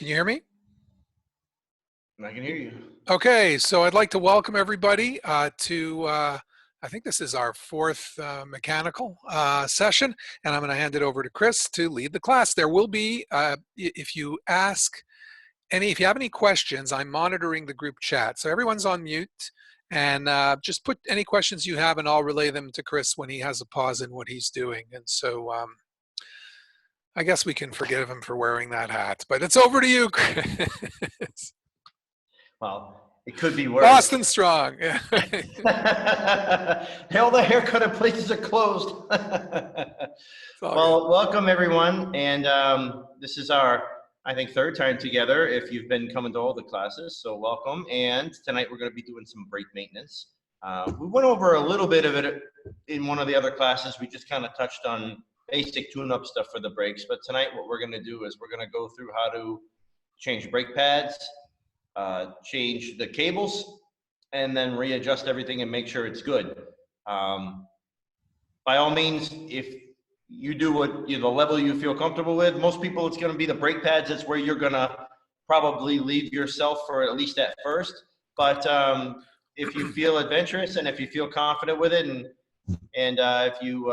Can you hear me? I can hear you. Okay, so I'd like to welcome everybody to, I think this is our fourth mechanical session, and I'm going to hand it over to Chris to lead the class. There will be, if you have any questions, I'm monitoring the group chat. So everyone's on mute, and just put any questions you have and I'll relay them to Chris when he has a pause in what he's doing. And so I guess we can forgive him for wearing that hat, but it's over to you, Chris. Well, it could be worse. Boston strong. All the haircut and places are closed. Well, welcome everyone. And this is our, I think, third time together if you've been coming to all the classes. So welcome. And tonight we're going to be doing some brake maintenance. We went over a little bit of it in one of the other classes. We just kind of touched on basic tune-up stuff for the brakes. But tonight what we're going to do is we're going to go through how to change brake pads, change the cables, and then readjust everything and make sure it's good. By all means, if you do what the level you feel comfortable with, most people it's going to be the brake pads. That's where you're going to probably leave yourself for at least at first. But if you feel adventurous and if you feel confident with it, and if you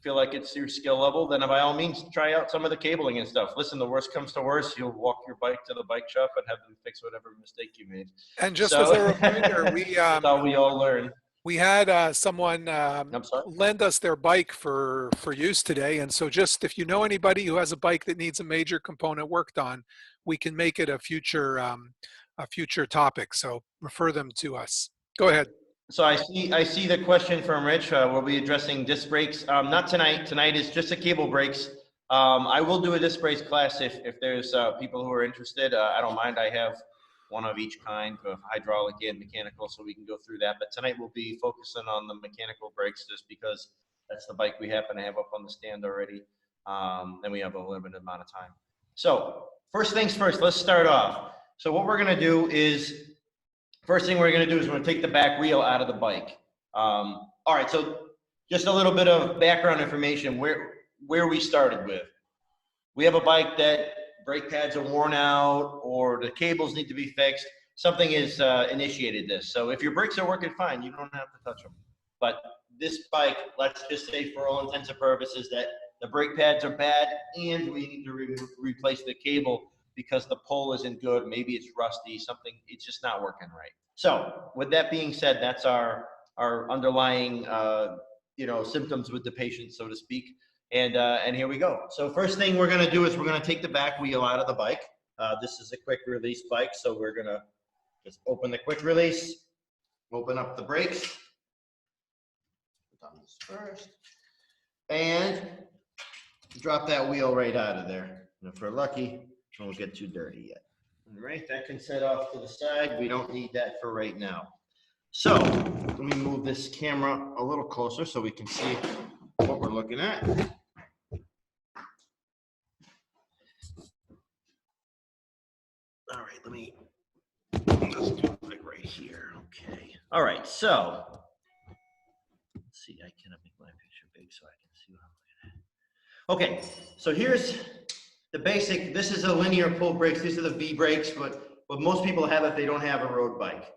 feel like it's your skill level, then by all means try out some of the cabling and stuff. Listen, the worst comes to worst, you'll walk your bike to the bike shop and have them fix whatever mistake you made. And just as a reminder, that's how we all learn. We had someone lend us their bike for use today, and so just if you know anybody who has a bike that needs a major component worked on, we can make it a future topic. So refer them to us. Go ahead. So I see the question from Rich. We'll be addressing disc brakes. Not tonight. Tonight is just the cable brakes. I will do a disc brakes class if there's people who are interested. I don't mind. I have one of each kind, of hydraulic and mechanical, so we can go through that. But tonight we'll be focusing on the mechanical brakes just because that's the bike we happen to have up on the stand already. And we have a limited amount of time. So first things first, let's start off. So what we're going to do is, first thing we're going to do is we're going to take the back wheel out of the bike. All right, so just a little bit of background information where we started with. We have a bike that brake pads are worn out or the cables need to be fixed. Something is initiated this. So if your brakes are working fine, you don't have to touch them. But this bike, let's just say for all intents and purposes that the brake pads are bad and we need to replace the cable because the pull isn't good, maybe it's rusty, something, it's just not working right. So with that being said, that's our underlying symptoms with the patient, so to speak. And here we go. So first thing we're gonna do is we're gonna take the back wheel out of the bike. This is a quick release bike, so we're gonna just open the quick release, open up the brakes. Put on this first, and drop that wheel right out of there. And if we're lucky, it won't get too dirty yet. All right, that can set off to the side. We don't need that for right now. So let me move this camera a little closer so we can see what we're looking at. All right, let's do it like right here. Okay. All right, so let's see. I cannot make my picture big so I can see what I'm looking at. Okay, so here's the basic. This is a linear pull brakes. These are the V brakes, but most people have if they don't have a road bike.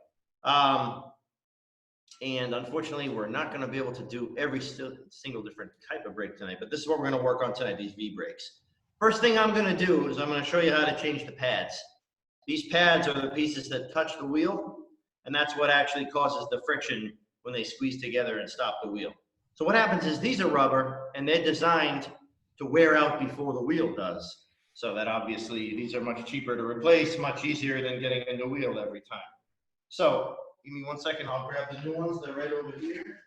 And unfortunately, we're not going to be able to do every single different type of brake tonight, but this is what we're going to work on tonight, these V brakes. First thing I'm going to do is I'm going to show you how to change the pads. These pads are the pieces that touch the wheel, and that's what actually causes the friction when they squeeze together and stop the wheel. So what happens is these are rubber, and they're designed to wear out before the wheel does. So that obviously these are much cheaper to replace, much easier than getting a new wheel every time. So give me 1 second, I'll grab the new ones, they're right over here.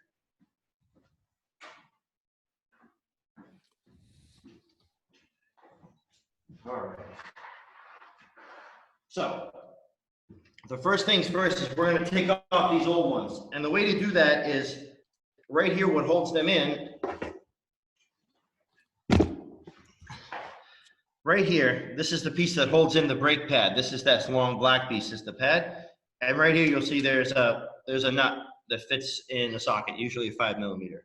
All right. So the first things first is we're going to take off these old ones. And the way to do that is right here, what holds them in. Right here, this is the piece that holds in the brake pad. This is that long black piece, is the pad. And right here, you'll see there's a nut that fits in a socket, usually a 5mm,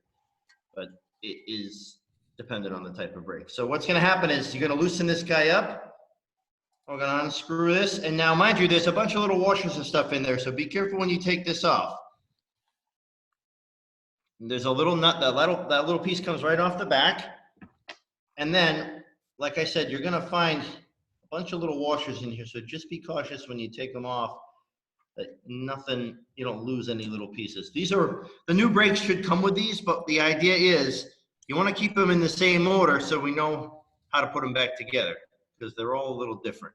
but it is dependent on the type of brake. So what's going to happen is you're going to loosen this guy up, We're gonna unscrew this, and now mind you, there's a bunch of little washers and stuff in there, so be careful when you take this off. And there's a little nut, that little piece comes right off the back. And then, like I said, you're gonna find a bunch of little washers in here, so just be cautious when you take them off, that nothing, you don't lose any little pieces. These are, the new brakes should come with these, but the idea is you wanna keep them in the same order so we know how to put them back together, because they're all a little different.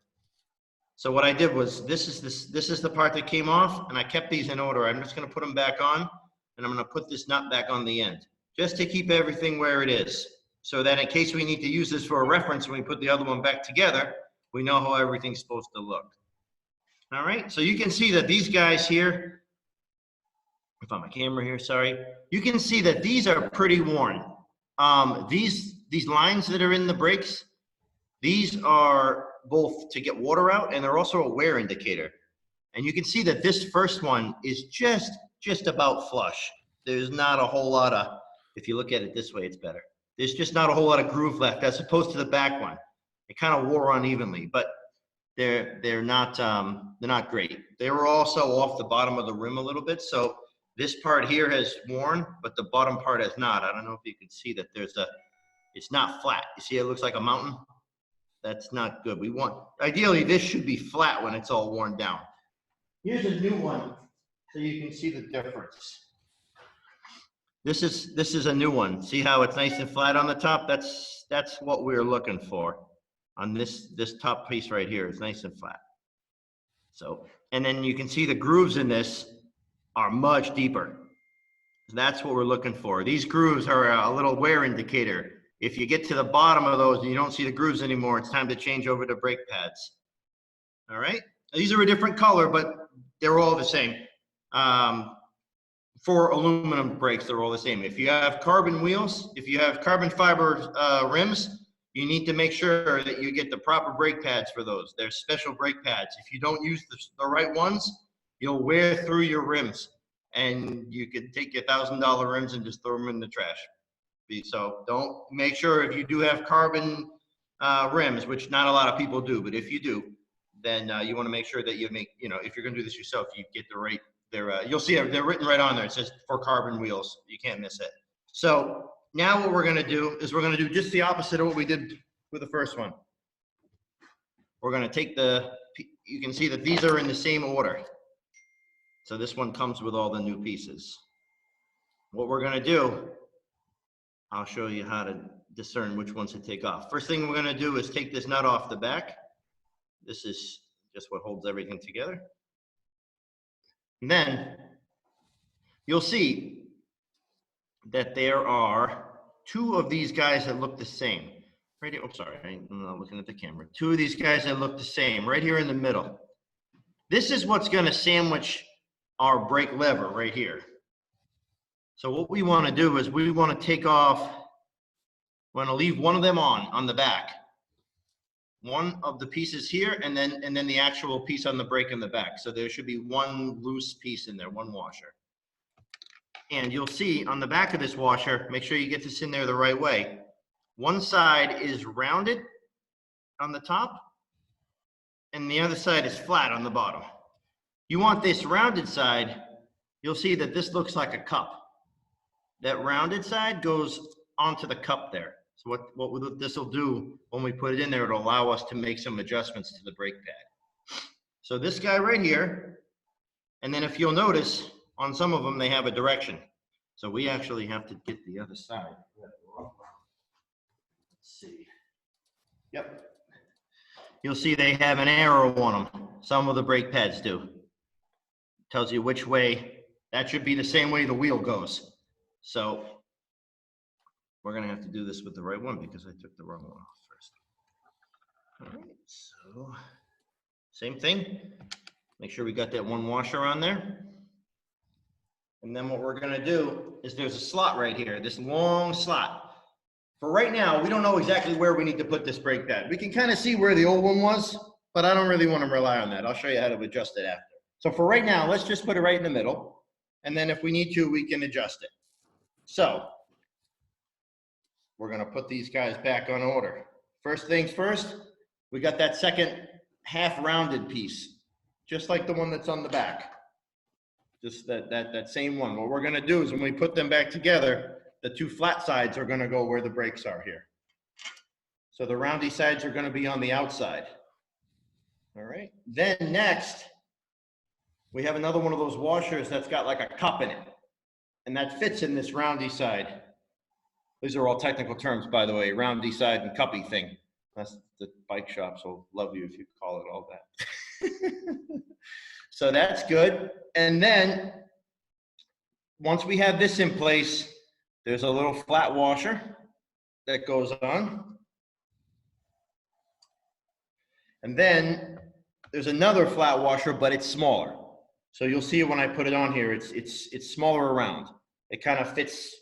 So what I did was, this is the part that came off, and I kept these in order. I'm just gonna put them back on, and I'm gonna put this nut back on the end, just to keep everything where it is, so that in case we need to use this for a reference when we put the other one back together, we know how everything's supposed to look. All right, so you can see that these guys here, if on my camera here, sorry, you can see that these are pretty worn. These lines that are in the brakes, these are both to get water out, and they're also a wear indicator. And you can see that this first one is just about flush. There's not a whole lot of, if you look at it this way, it's better. There's just not a whole lot of groove left as opposed to the back one. It kind of wore unevenly, but they're not great. They were also off the bottom of the rim a little bit, so this part here has worn, but the bottom part has not. I don't know if you can see that it's not flat. You see it looks like a mountain? That's not good. Ideally this should be flat when it's all worn down. Here's a new one so you can see the difference. This is a new one. See how it's nice and flat on the top? That's what we're looking for. On this top piece right here, it's nice and flat. So, and then you can see the grooves in this are much deeper. That's what we're looking for. These grooves are a little wear indicator. If you get to the bottom of those and you don't see the grooves anymore, it's time to change over to brake pads. All right, these are a different color, but they're all the same. For aluminum brakes, they're all the same. If you have carbon wheels, if you have carbon fiber rims, you need to make sure that you get the proper brake pads for those. They're special brake pads. If you don't use the right ones, you'll wear through your rims, and you could take your $1,000 rims and just throw them in the trash. So don't, make sure if you do have carbon rims, which not a lot of people do, but if you do, then you want to make sure that you make, if you're going to do this yourself, you get the right, you'll see they're written right on there. It says for carbon wheels. You can't miss it. So now what we're going to do is we're going to do just the opposite of what we did with the first one. We're going to take you can see that these are in the same order. So this one comes with all the new pieces. What we're going to do, I'll show you how to discern which ones to take off. First thing we're going to do is take this nut off the back. This is just what holds everything together. And then you'll see that there are two of these guys that look the same. Right here, oh, sorry, I'm not looking at the camera. Two of these guys that look the same, right here in the middle. This is what's going to sandwich our brake lever right here. So what we want to do is we want to take off, we're going to leave one of them on the back. One of the pieces here, and then the actual piece on the brake in the back. So there should be one loose piece in there, one washer. And you'll see on the back of this washer, make sure you get this in there the right way. One side is rounded on the top, and the other side is flat on the bottom. You want this rounded side, you'll see that this looks like a cup. That rounded side goes onto the cup there. So what this will do when we put it in there, it'll allow us to make some adjustments to the brake pad. So this guy right here, and then if you'll notice, on some of them, they have a direction. So we actually have to get the other side. Let's see. Yep. You'll see they have an arrow on them. Some of the brake pads do. Tells you which way. That should be the same way the wheel goes. So we're going to have to do this with the right one because I took the wrong one off first. All right, so same thing. Make sure we got that one washer on there. And then what we're going to do is there's a slot right here, this long slot. For right now, we don't know exactly where we need to put this brake pad. We can kind of see where the old one was, but I don't really want to rely on that. I'll show you how to adjust it after. So for right now, let's just put it right in the middle. And then if we need to, we can adjust it. So we're going to put these guys back on order. First things first, we got that second half rounded piece, just like the one that's on the back. Just that same one. What we're gonna do is when we put them back together, the two flat sides are gonna go where the brakes are here. So the roundy sides are gonna be on the outside. All right, then next, we have another one of those washers that's got like a cup in it, and that fits in this roundy side. These are all technical terms, by the way, roundy side and cuppy thing. That's the bike shops will love you if you call it all that. So that's good. And then once we have this in place, there's a little flat washer that goes on. And then there's another flat washer, but it's smaller. So you'll see when I put it on here, it's smaller around. It kind of fits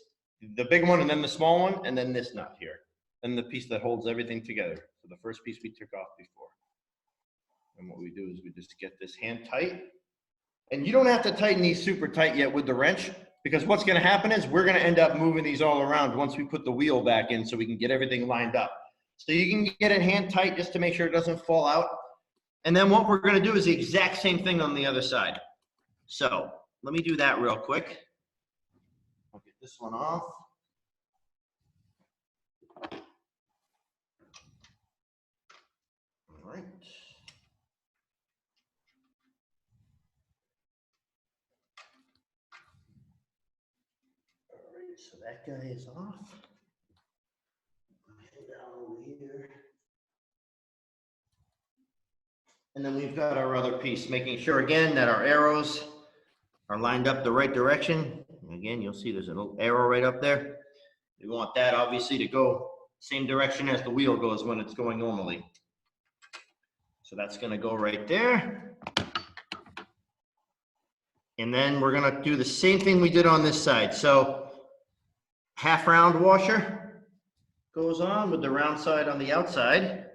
the big one and then the small one and then this nut here. And the piece that holds everything together. So the first piece we took off before. And what we do is we just get this hand tight. And you don't have to tighten these super tight yet with the wrench, because what's gonna happen is we're gonna end up moving these all around once we put the wheel back in so we can get everything lined up. So you can get it hand tight just to make sure it doesn't fall out. And then what we're gonna do is the exact same thing on the other side. So let me do that real quick. I'll get this one off. All right. So that guy is off. Head down over here. And then we've got our other piece, making sure again that our arrows are lined up the right direction. And again, you'll see there's a little arrow right up there. We want that obviously to go same direction as the wheel goes when it's going normally. So that's gonna go right there. And then we're gonna do the same thing we did on this side. So half round washer goes on with the round side on the outside.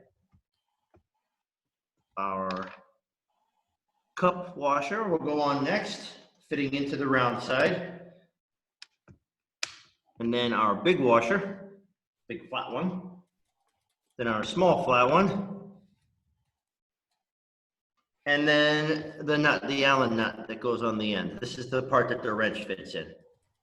Our cup washer will go on next, fitting into the round side. And then our big washer, big flat one. Then our small flat one. And then the nut, the Allen nut that goes on the end. This is the part that the wrench fits in.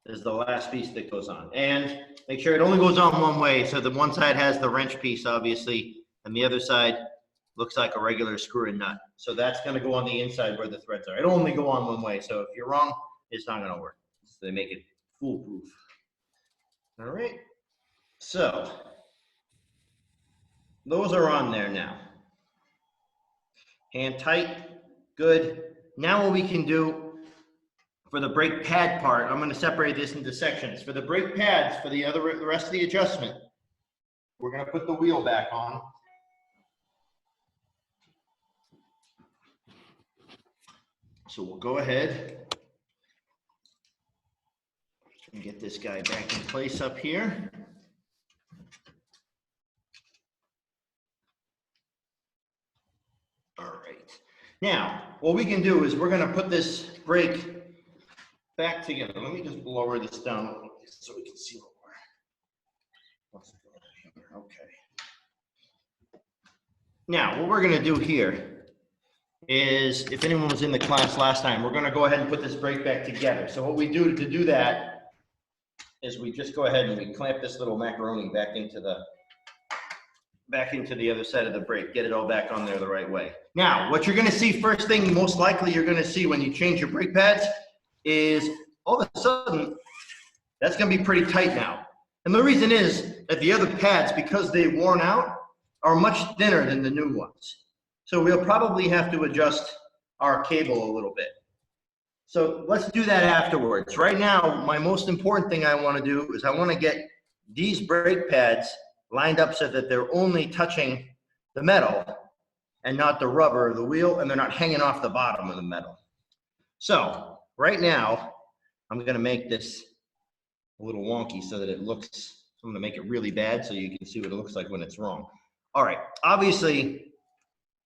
This is the last piece that goes on. And make sure it only goes on one way. So the one side has the wrench piece, obviously, and the other side looks like a regular screw and nut. So that's gonna go on the inside where the threads are. It'll only go on one way. So if you're wrong, it's not gonna work. So they make it foolproof. All right, so those are on there now. Hand tight, good. Now what we can do for the brake pad part, I'm gonna separate this into sections. For the brake pads, for the rest of the adjustment, we're gonna put the wheel back on. So we'll go ahead and get this guy back in place up here. All right. Now, what we can do is we're going to put this brake back together. Let me just lower this down a little bit so we can see what we're. Okay. Now, what we're going to do here is, if anyone was in the class last time, we're going to go ahead and put this brake back together. So what we do to do that is we just go ahead and we clamp this little macaroni back into the other side of the brake, get it all back on there the right way. Now, what you're going to see first thing, most likely you're going to see when you change your brake pads is all of a sudden that's going to be pretty tight now. And the reason is that the other pads, because they've worn out, are much thinner than the new ones. So we'll probably have to adjust our cable a little bit. So let's do that afterwards. Right now, my most important thing I want to do is I want to get these brake pads lined up so that they're only touching the metal and not the rubber of the wheel, and they're not hanging off the bottom of the metal. So right now, I'm going to make this a little wonky so that it looks, I'm going to make it really bad so you can see what it looks like when it's wrong. All right, obviously,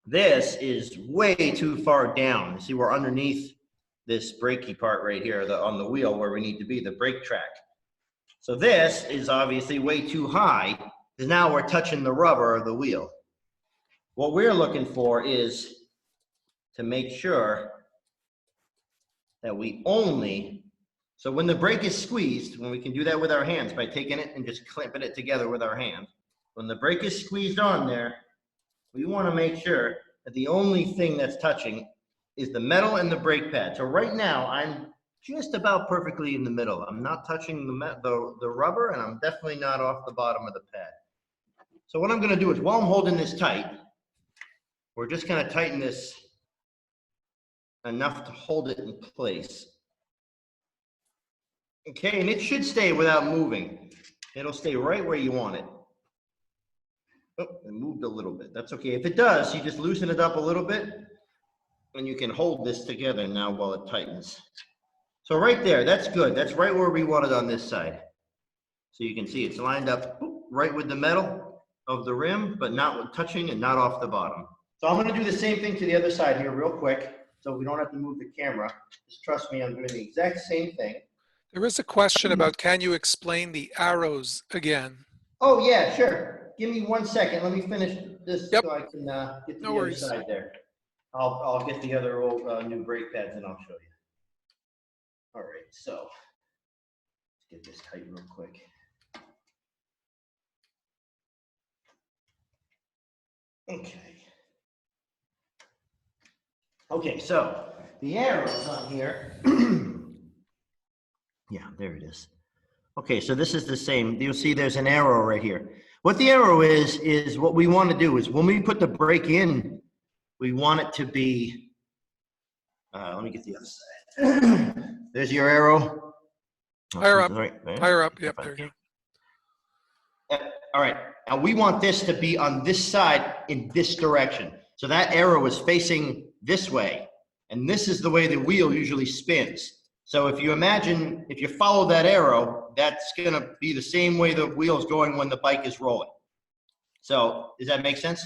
this is way too far down. You see, we're underneath this brakey part right here on the wheel where we need to be, the brake track. So this is obviously way too high, because now we're touching the rubber of the wheel. what we're looking for is to make sure that we only, so when the brake is squeezed, when we can do that with our hands by taking it and just clamping it together with our hand, when the brake is squeezed on there, we want to make sure that the only thing that's touching is the metal and the brake pad. So right now, I'm just about perfectly in the middle. I'm not touching the rubber, and I'm definitely not off the bottom of the pad. So what I'm going to do is, while I'm holding this tight, we're just going to tighten this enough to hold it in place. Okay, and it should stay without moving. It'll stay right where you want it. Oh, it moved a little bit. That's okay. If it does, you just loosen it up a little bit, and you can hold this together now while it tightens. So right there, that's good. That's right where we want it on this side. So you can see it's lined up right with the metal of the rim, but not touching and not off the bottom. So I'm going to do the same thing to the other side here real quick, so we don't have to move the camera. Just trust me, I'm doing the exact same thing. There is a question about, can you explain the arrows again? Oh yeah, sure. Give me 1 second. Let me finish this so I can get to the other side there. I'll get the other old new brake pads and I'll show you. All right, so let's get this tight real quick. Okay. Okay, so the arrows on here. Yeah, there it is. Okay, so this is the same. You'll see there's an arrow right here. What the arrow is what we want to do is when we put the brake in, we want it to be, let me get the other side. There's your arrow. Higher up, Right, higher up, yep, there you go. All right, now we want this to be on this side in this direction. So that arrow is facing this way, and this is the way the wheel usually spins. So if you imagine, if you follow that arrow, that's gonna be the same way the wheel is going when the bike is rolling. So does that make sense?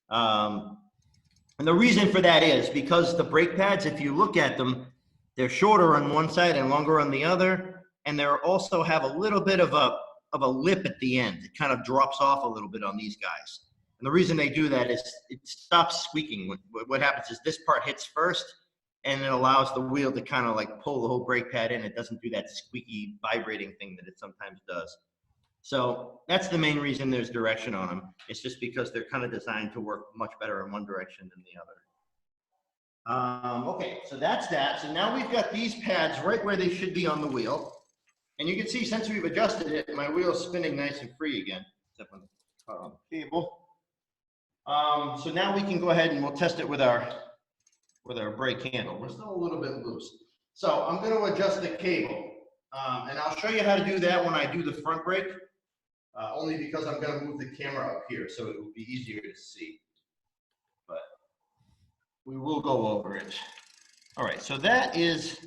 And the reason for that is because the brake pads, if you look at them, they're shorter on one side and longer on the other, and they also have a little bit of a lip at the end. It kind of drops off a little bit on these guys. And the reason they do that is it stops squeaking. What happens is this part hits first, and it allows the wheel to kind of like pull the whole brake pad in. It doesn't do that squeaky vibrating thing that it sometimes does. So that's the main reason there's direction on them. It's just because they're kind of designed to work much better in one direction than the other. Okay, so that's that. So now we've got these pads right where they should be on the wheel. And you can see since we've adjusted it, my wheel's spinning nice and free again, except on the cable. So now we can go ahead and we'll test it with our brake handle. We're still a little bit loose. So I'm going to adjust the cable. And I'll show you how to do that when I do the front brake, only because I'm going to move the camera up here so it will be easier to see. But we will go over it. All right, so that is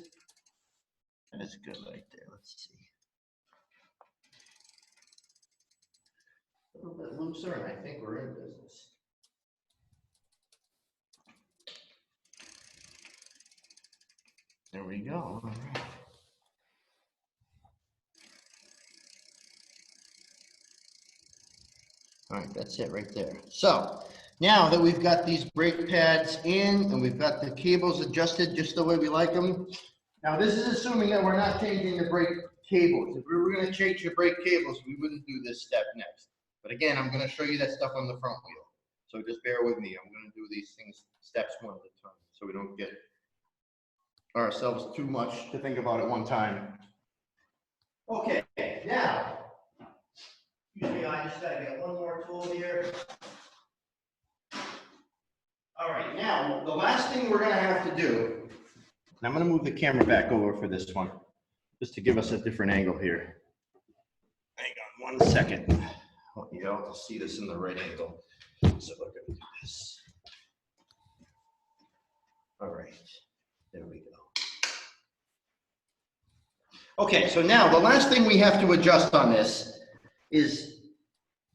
good right there. Let's see. A little bit looser, and I think we're in business. There we go. All right. All right, that's it right there. So now that we've got these brake pads in and we've got the cables adjusted just the way we like them. Now this is assuming that we're not changing the brake cables. If we were going to change the brake cables, we wouldn't do this step next. But again, I'm going to show you that stuff on the front wheel. So just bear with me. I'm going to do these things steps one at a time so we don't get ourselves too much to think about at one time. Okay, now, excuse me, I just gotta get one more tool here. All right, now, the last thing we're gonna have to do, and I'm gonna move the camera back over for this one, just to give us a different angle here. Hang on 1 second. I want you all to see this in the right angle. So we're gonna do this. All right, there we go. Okay, so now the last thing we have to adjust on this is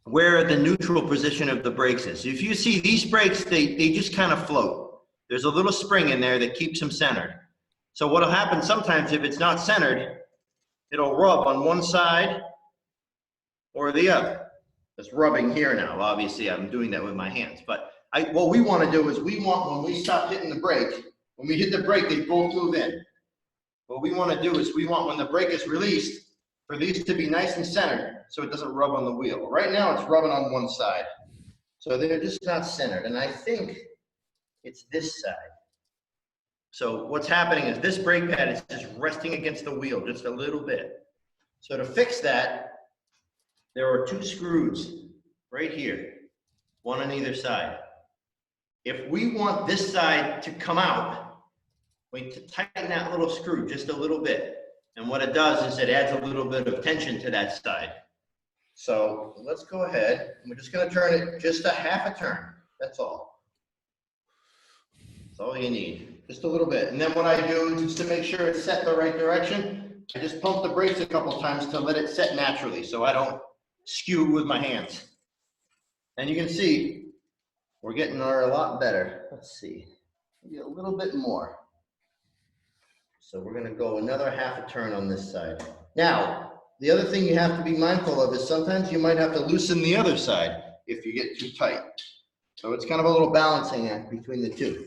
where the neutral position of the brakes is. If you see these brakes, they just kind of float. There's a little spring in there that keeps them centered. So what'll happen sometimes if it's not centered, it'll rub on one side or the other. It's rubbing here now. Obviously, I'm doing that with my hands. But what we want to do is we want, when we stop hitting the brake, when we hit the brake, they both move in. What we want to do is we want, when the brake is released, for these to be nice and centered so it doesn't rub on the wheel. Right now, it's rubbing on one side. So they're just not centered. And I think it's this side. So what's happening is this brake pad is just resting against the wheel just a little bit. So to fix that, there are 2 screws right here, one on either side. If we want this side to come out, we need to tighten that little screw just a little bit. And what it does is it adds a little bit of tension to that side. So let's go ahead. We're just going to turn it just a half a turn. That's all. That's all you need. Just a little bit. And then what I do, just to make sure it's set the right direction, I just pump the brakes a couple times to let it set naturally so I don't skew with my hands. And you can see we're getting a lot better. Let's see. Maybe a little bit more. So we're going to go another half a turn on this side. Now, the other thing you have to be mindful of is sometimes you might have to loosen the other side if you get too tight. So it's kind of a little balancing act between the two.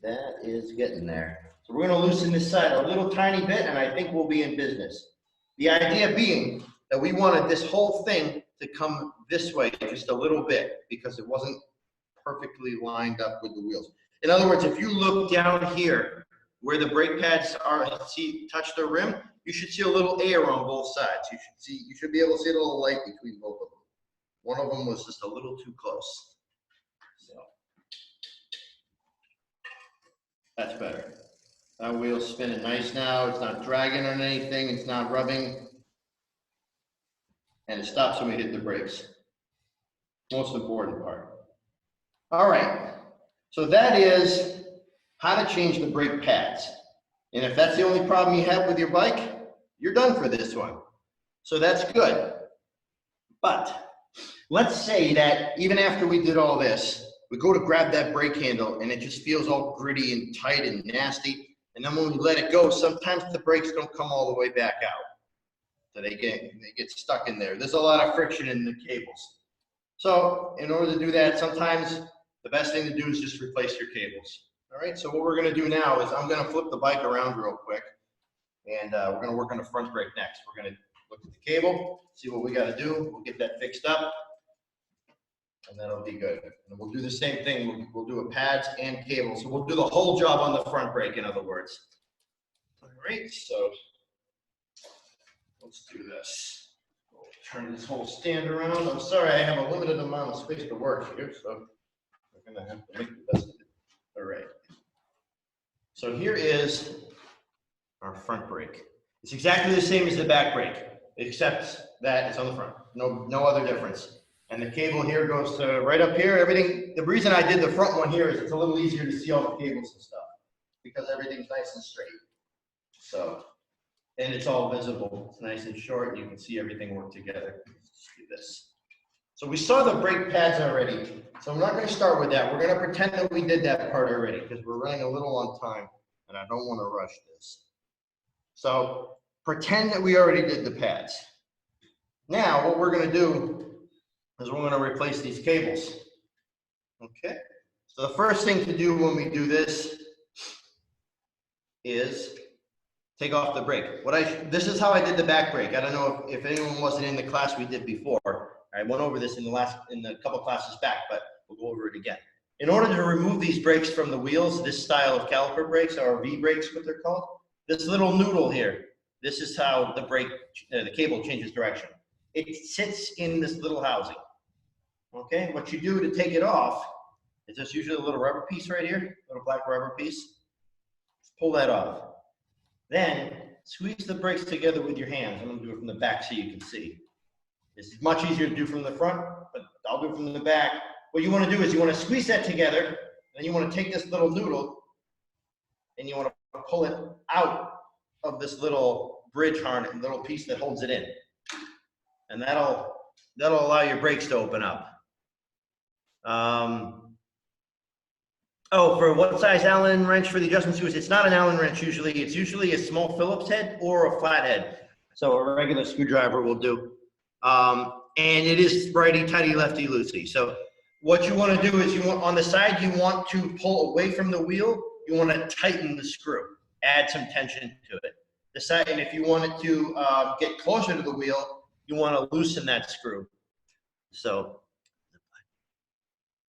That is getting there. So we're going to loosen this side a little tiny bit, and I think we'll be in business. The idea being that we wanted this whole thing to come this way just a little bit because it wasn't perfectly lined up with the wheels. In other words, if you look down here where the brake pads are, touch the rim, you should see a little air on both sides. You should be able to see a little light between both of them. One of them was just a little too close. So that's better. That wheel's spinning nice now. It's not dragging on anything. It's not rubbing. And it stops when we hit the brakes. Most important part. All right. So that is how to change the brake pads. And if that's the only problem you have with your bike, you're done for this one. So that's good. But let's say that even after we did all this, we go to grab that brake handle and it just feels all gritty and tight and nasty. And then when we let it go, sometimes the brakes don't come all the way back out. So they get stuck in there. There's a lot of friction in the cables. So in order to do that, sometimes the best thing to do is just replace your cables. All right, so what we're going to do now is I'm going to flip the bike around real quick, and we're going to work on the front brake next. We're going to look at the cable, see what we got to do. We'll get that fixed up, and that'll be good. And we'll do the same thing. We'll do a pads and cables. So we'll do the whole job on the front brake, in other words. All right, so let's do this. We'll turn this whole stand around. I'm sorry, I have a limited amount of space to work here, so we're going to have to make the best of it. All right. So here is our front brake. It's exactly the same as the back brake, except that it's on the front. No other difference. And the cable here goes to right up here. Everything. The reason I did the front one here is it's a little easier to see all the cables and stuff because everything's nice and straight. So, and it's all visible. It's nice and short. You can see everything work together. Let's do this. So we saw the brake pads already. So I'm not going to start with that. We're going to pretend that we did that part already because we're running a little on time and I don't want to rush this. So pretend that we already did the pads. Now what we're going to do is we're going to replace these cables. Okay. So the first thing to do when we do this is take off the brake. This is how I did the back brake. I don't know if anyone wasn't in the class we did before. I went over this in the couple classes back, but we'll go over it again. In order to remove these brakes from the wheels, this style of caliper brakes, or V brakes, what they're called, this little noodle here, this is how the cable changes direction. It sits in this little housing. Okay, what you do to take it off is just usually a little rubber piece right here, little black rubber piece. Just pull that off. Then squeeze the brakes together with your hands. I'm going to do it from the back so you can see. This is much easier to do from the front, but I'll do it from the back. What you want to do is you want to squeeze that together, and you want to take this little noodle, and you want to pull it out of this little bridge harness, little piece that holds it in. And that'll allow your brakes to open up. Oh, for what size Allen wrench for the adjustment screws? It's not an Allen wrench usually. It's usually a small Phillips head or a flat head. So a regular screwdriver will do. and it is righty tighty, lefty loosey. So what you want to do is on the side, you want to pull away from the wheel. You want to tighten the screw, add some tension to it. The side, and if you want it to get closer to the wheel, you want to loosen that screw. So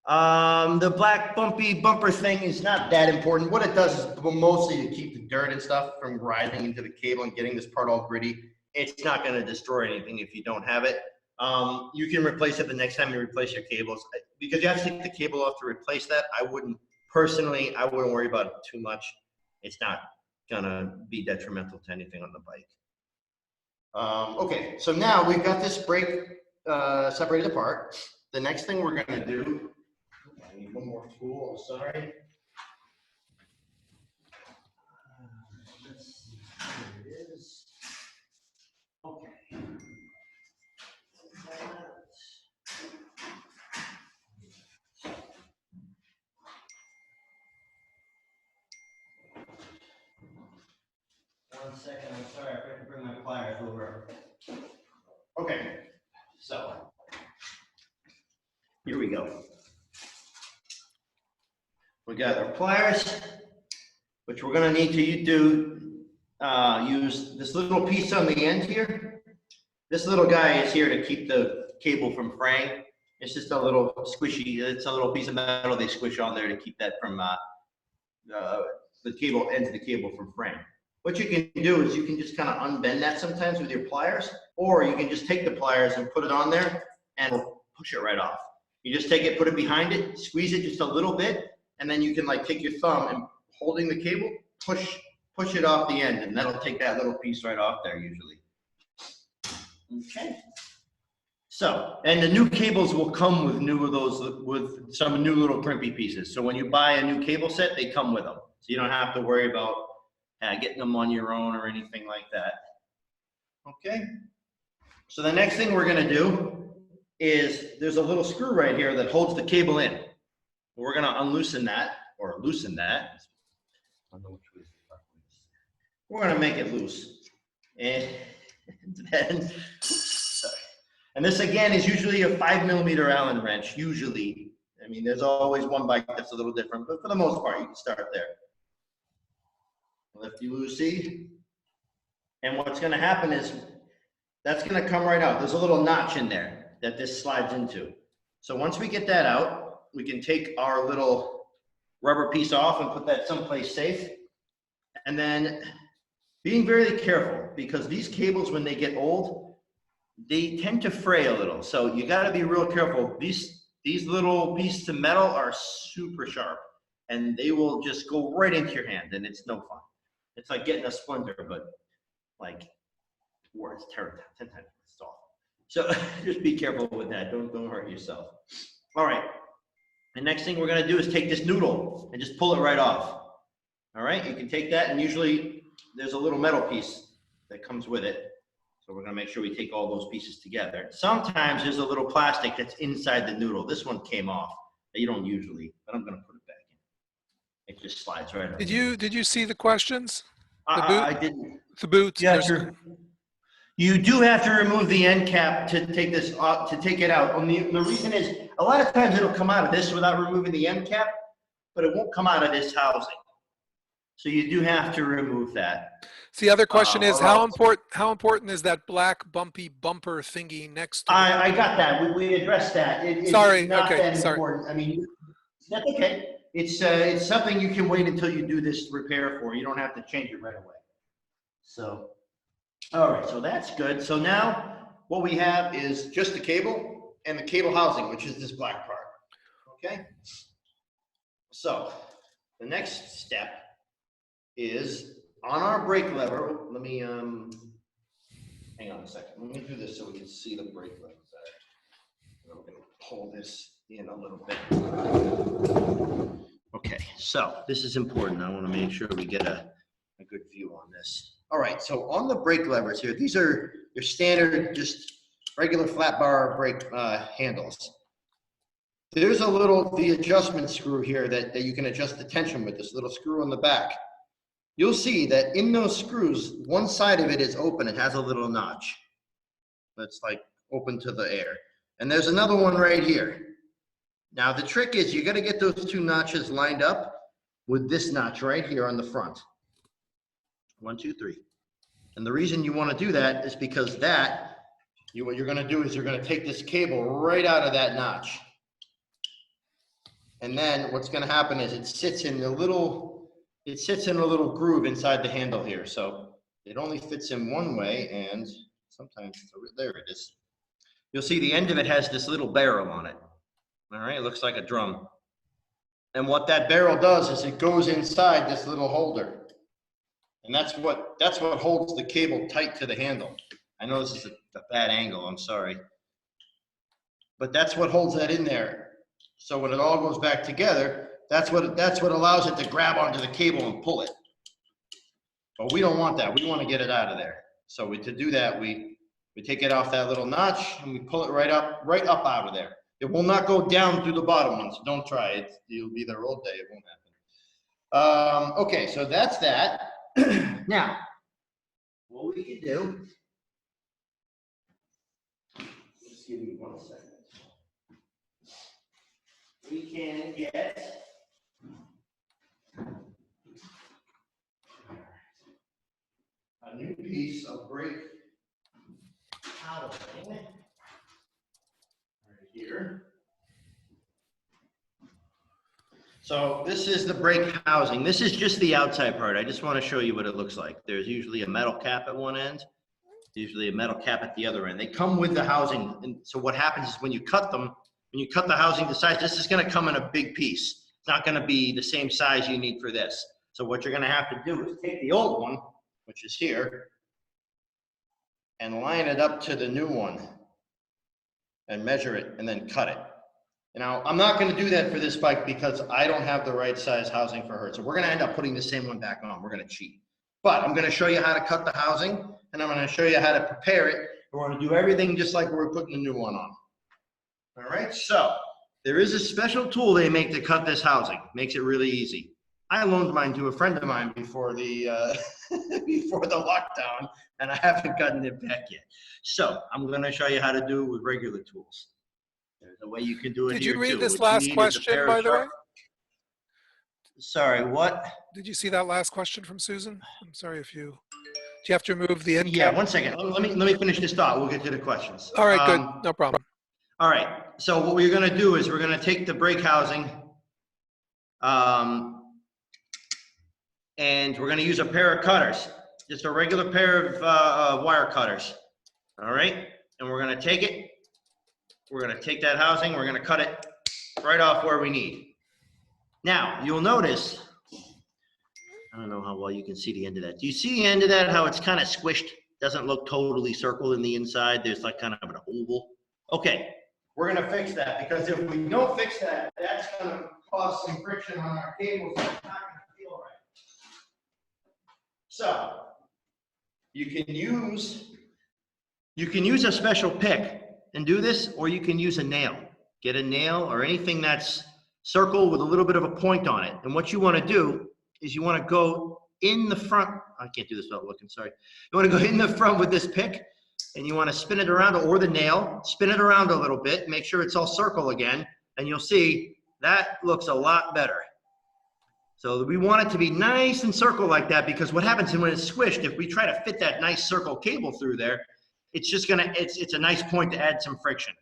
the black bumpy bumper thing is not that important. What it does is mostly to keep the dirt and stuff from rising into the cable and getting this part all gritty. It's not going to destroy anything if you don't have it. You can replace it the next time you replace your cables, because you have to take the cable off to replace that. I wouldn't worry about it too much. It's not gonna be detrimental to anything on the bike. Okay, so now we've got this brake separated apart. The next thing we're gonna do, I need one more tool, I'm sorry. Let's see, here it is. Okay. One second, I'm sorry, I forgot to bring my pliers over. Okay, so here we go. We got our pliers, which we're going to need to use this little piece on the end here. This little guy is here to keep the cable from fraying. It's just a little squishy, it's a little piece of metal they squish on there to keep that from the cable, ends of the cable from fraying. What you can do is you can just kind of unbend that sometimes with your pliers, or you can just take the pliers and put it on there and push it right off. You just take it, put it behind it, squeeze it just a little bit, and then you can like take your thumb and holding the cable, push it off the end, and that'll take that little piece right off there usually. Okay. So, and the new cables will come with some new little crimpy pieces. So when you buy a new cable set, they come with them. So you don't have to worry about getting them on your own or anything like that. Okay. So the next thing we're going to do is there's a little screw right here that holds the cable in. We're going to unloosen that, or loosen that. I don't know which way is the proper way. We're going to make it loose. And then, sorry. And this again is usually a 5mm Allen wrench, usually. I mean, there's always one bike that's a little different, but for the most part, you can start there. Lefty loosey. And what's going to happen is that's going to come right out. There's a little notch in there that this slides into. So once we get that out, we can take our little rubber piece off and put that someplace safe. And then being very careful, because these cables, when they get old, they tend to fray a little. So you got to be real careful. These little pieces of metal are super sharp, and they will just go right into your hand, and it's no fun. It's like getting a splinter, but like worse, 10 times soft. So just be careful with that. Don't hurt yourself. All right. The next thing we're going to do is take this noodle and just pull it right off. All right. You can take that, and usually there's a little metal piece that comes with it. So we're going to make sure we take all those pieces together. Sometimes there's a little plastic that's inside the noodle. This one came off. You don't usually, but I'm going to put it back in. It just slides right over. Did you see the questions? I didn't. The boots. Yeah, you do have to remove the end cap to take this off, to take it out. And the reason is a lot of times it'll come out of this without removing the end cap, but it won't come out of this housing. So you do have to remove that. So the other question is how important is that black bumpy bumper thingy next to it? I got that. We addressed that. It's sorry. not Okay. that Sorry. important. I mean, that's okay. It's something you can wait until you do this repair for. You don't have to change it right away. So, all right. So that's good. So now what we have is just the cable and the cable housing, which is this black part. Okay. So the next step is on our brake lever. Let me hang on a second. Let me do this so we can see the brake levers there. We're going to pull this in a little bit. Okay, so this is important. I want to make sure we get a good view on this. All right, so on the brake levers here, these are your standard, just regular flat bar brake handles. There's the adjustment screw here that you can adjust the tension with, this little screw on the back. You'll see that in those screws, one side of it is open. It has a little notch. That's like open to the air. And there's another one right here. Now the trick is you got to get those two notches lined up with this notch right here on the front. 1, 2, 3. And the reason you want to do that is because what you're going to do is you're going to take this cable right out of that notch. And then what's going to happen is it sits in a little groove inside the handle here. So it only fits in one way, and sometimes there it is. You'll see the end of it has this little barrel on it. All right, it looks like a drum. And what that barrel does is it goes inside this little holder. And that's what holds the cable tight to the handle. I know this is a bad angle, I'm sorry. But that's what holds that in there. So when it all goes back together, that's what allows it to grab onto the cable and pull it. But we don't want that. We want to get it out of there. So to do that, we take it off that little notch and we pull it right up out of there. It will not go down through the bottom one, so don't try it. You'll be there all day. It won't happen. Okay, so that's that. Now, what we can do, just give me 1 second. We can get a new piece of brake housing right here. So this is the brake housing. This is just the outside part. I just want to show you what it looks like. There's usually a metal cap at one end, usually a metal cap at the other end. They come with the housing. And so what happens is when you cut them, when you cut the housing to size, this is going to come in a big piece. It's not going to be the same size you need for this. So what you're going to have to do is take the old one, which is here, and line it up to the new one and measure it and then cut it. Now, I'm not going to do that for this bike because I don't have the right size housing for her. So we're going to end up putting the same one back on. We're going to cheat. But I'm going to show you how to cut the housing, and I'm going to show you how to prepare it. We're going to do everything just like we're putting the new one on. All right, so there is a special tool they make to cut this housing. Makes it really easy. I loaned mine to a friend of mine before the before the lockdown, and I haven't gotten it back yet. So I'm going to show you how to do it with regular tools. There's a way you can do it. Did here you read too. this What last you need is a question, pair by of the way? sharp- Sorry, what? Did you see that last question from Susan? I'm sorry if you, do you have to remove the end Yeah, cap? 1 second. Let me finish this thought. We'll get to the questions. All right, good, no problem. All right, so what we're gonna do is we're gonna take the brake housing, and we're gonna use a pair of cutters, just a regular pair of wire cutters. All right, and we're gonna take it, we're gonna take that housing, we're gonna cut it right off where we need. Now, you'll notice, I don't know how well you can see the end of that. Do you see the end of that, how it's kind of squished? Doesn't look totally circled in the inside. There's like kind of an oval. Okay, we're gonna fix that, because if we don't fix that, that's gonna cause some friction on our cables. So it's not gonna feel right. So you can use a special pick and do this, or you can use a nail. Get a nail or anything that's circle with a little bit of a point on it. And what you want to do is you want to go in the front. I can't do this without looking, sorry. You want to go in the front with this pick, and you want to spin it around, or the nail, spin it around a little bit, make sure it's all circle again, and you'll see that looks a lot better. So we want it to be nice and circle like that, because what happens is when it's squished, if we try to fit that nice circle cable through there, it's just gonna, it's a nice point to add some friction.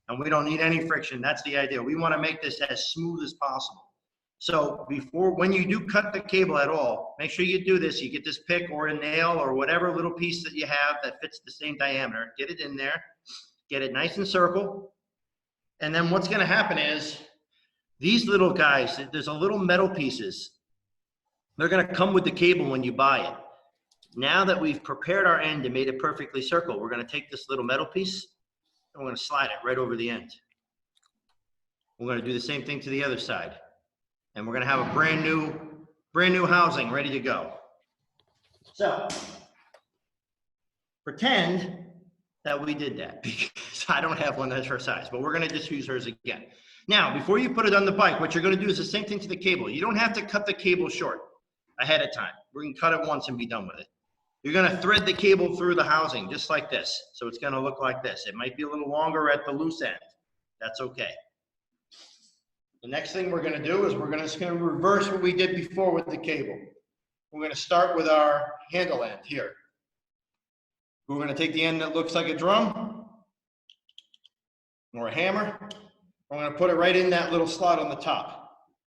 And we don't need any friction. That's the idea. We want to make this as smooth as possible. So when you do cut the cable at all, make sure you do this. You get this pick or a nail or whatever little piece that you have that fits the same diameter. Get it in there. Get it nice and circle. And then what's going to happen is these little guys, there's a little metal pieces. They're going to come with the cable when you buy it. Now that we've prepared our end and made it perfectly circle, we're going to take this little metal piece, and we're going to slide it right over the end. We're going to do the same thing to the other side. And we're going to have a brand new housing ready to go. So pretend that we did that, because I don't have one that's her size, but we're going to just use hers again. Now, before you put it on the bike, what you're going to do is the same thing to the cable. You don't have to cut the cable short ahead of time. We're going to cut it once and be done with it. You're gonna thread the cable through the housing, just like this. So it's gonna look like this. It might be a little longer at the loose end. That's okay. The next thing we're gonna do is we're just gonna reverse what we did before with the cable. We're gonna start with our handle end here. We're gonna take the end that looks like a drum or a hammer. We're gonna put it right in that little slot on the top.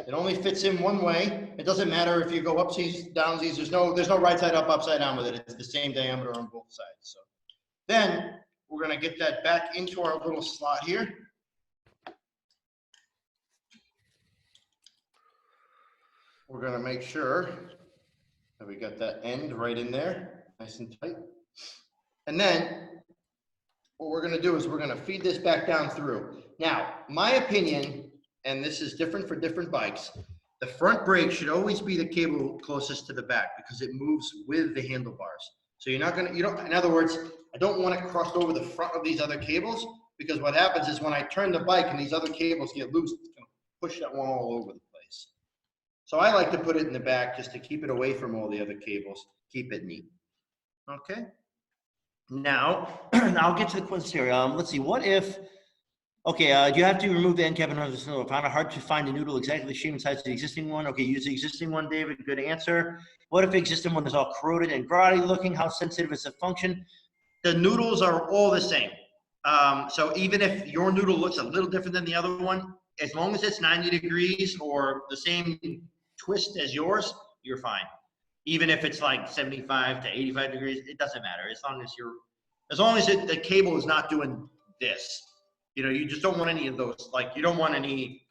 It only fits in one way. It doesn't matter if you go upsies, downsies. There's no right side up, upside down with it. It's the same diameter on both sides. So then we're gonna get that back into our little slot here. We're gonna make sure that we got that end right in there, nice and tight. And then what we're gonna do is we're gonna feed this back down through. Now, my opinion, and this is different for different bikes, the front brake should always be the cable closest to the back because it moves with the handlebars. So in other words, I don't want it crossed over the front of these other cables, because what happens is when I turn the bike and these other cables get loose, it's gonna push that one all over the place. So I like to put it in the back just to keep it away from all the other cables, keep it neat. Okay. Now, I'll get to the questions here. Let's see, what if, okay, do you have to remove the end cap and the snow? Found it hard to find a noodle exactly the shape and size of the existing one. Okay, use the existing one, David, good answer. What if the existing one is all corroded and grotty looking? How sensitive is the function? The noodles are all the same. So even if your noodle looks a little different than the other one, as long as it's 90 degrees or the same twist as yours, you're fine. Even if it's like 75 to 85 degrees, it doesn't matter. As long as the cable is not doing this. You know, you just don't want any of those, like, you don't want any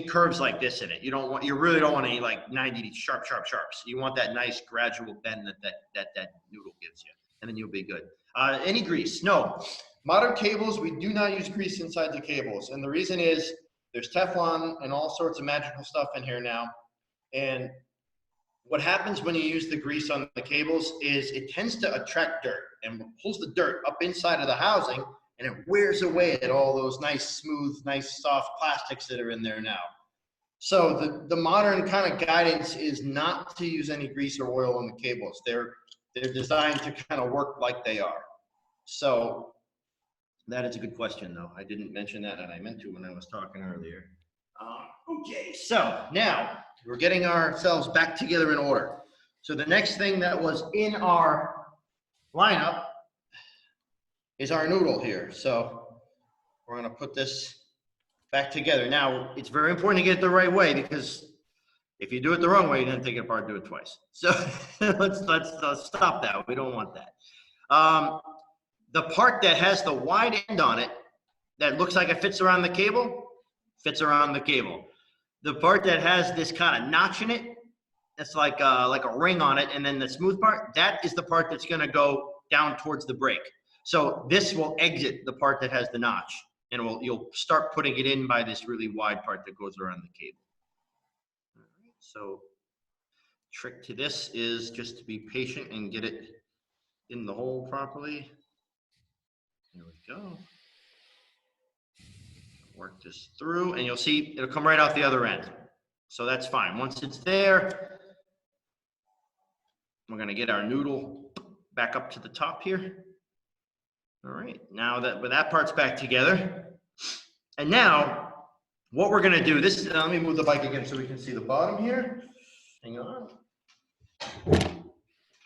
curves like this in it. You really don't want any like 90 sharps. You want that nice gradual bend that noodle gives you, and then you'll be good. Any grease? No. Modern cables, we do not use grease inside the cables. And the reason is there's Teflon and all sorts of magical stuff in here now. And what happens when you use the grease on the cables is it tends to attract dirt and pulls the dirt up inside of the housing, and it wears away at all those nice, smooth, nice, soft plastics that are in there now. So the modern kind of guidance is not to use any grease or oil on the cables. They're designed to kind of work like they are. So that is a good question, though. I didn't mention that, and I meant to when I was talking earlier. Okay, so now we're getting ourselves back together in order. So the next thing that was in our lineup is our noodle here. So we're gonna put this back together. Now, it's very important to get it the right way, because if you do it the wrong way, then take it apart and do it twice. So let's stop that. We don't want that. The part that has the wide end on it, that looks like it fits around the cable, fits around the cable. The part that has this kind of notch in it, that's like a ring on it, and then the smooth part, that is the part that's gonna go down towards the brake. So this will exit the part that has the notch, and you'll start putting it in by this really wide part that goes around the cable. All right, so trick to this is just to be patient and get it in the hole properly. There we go. Work this through, and you'll see it'll come right out the other end. So that's fine. Once it's there, we're gonna get our noodle back up to the top here. All right, now that part's back together. And now, what we're gonna do, let me move the bike again so we can see the bottom here. Hang on.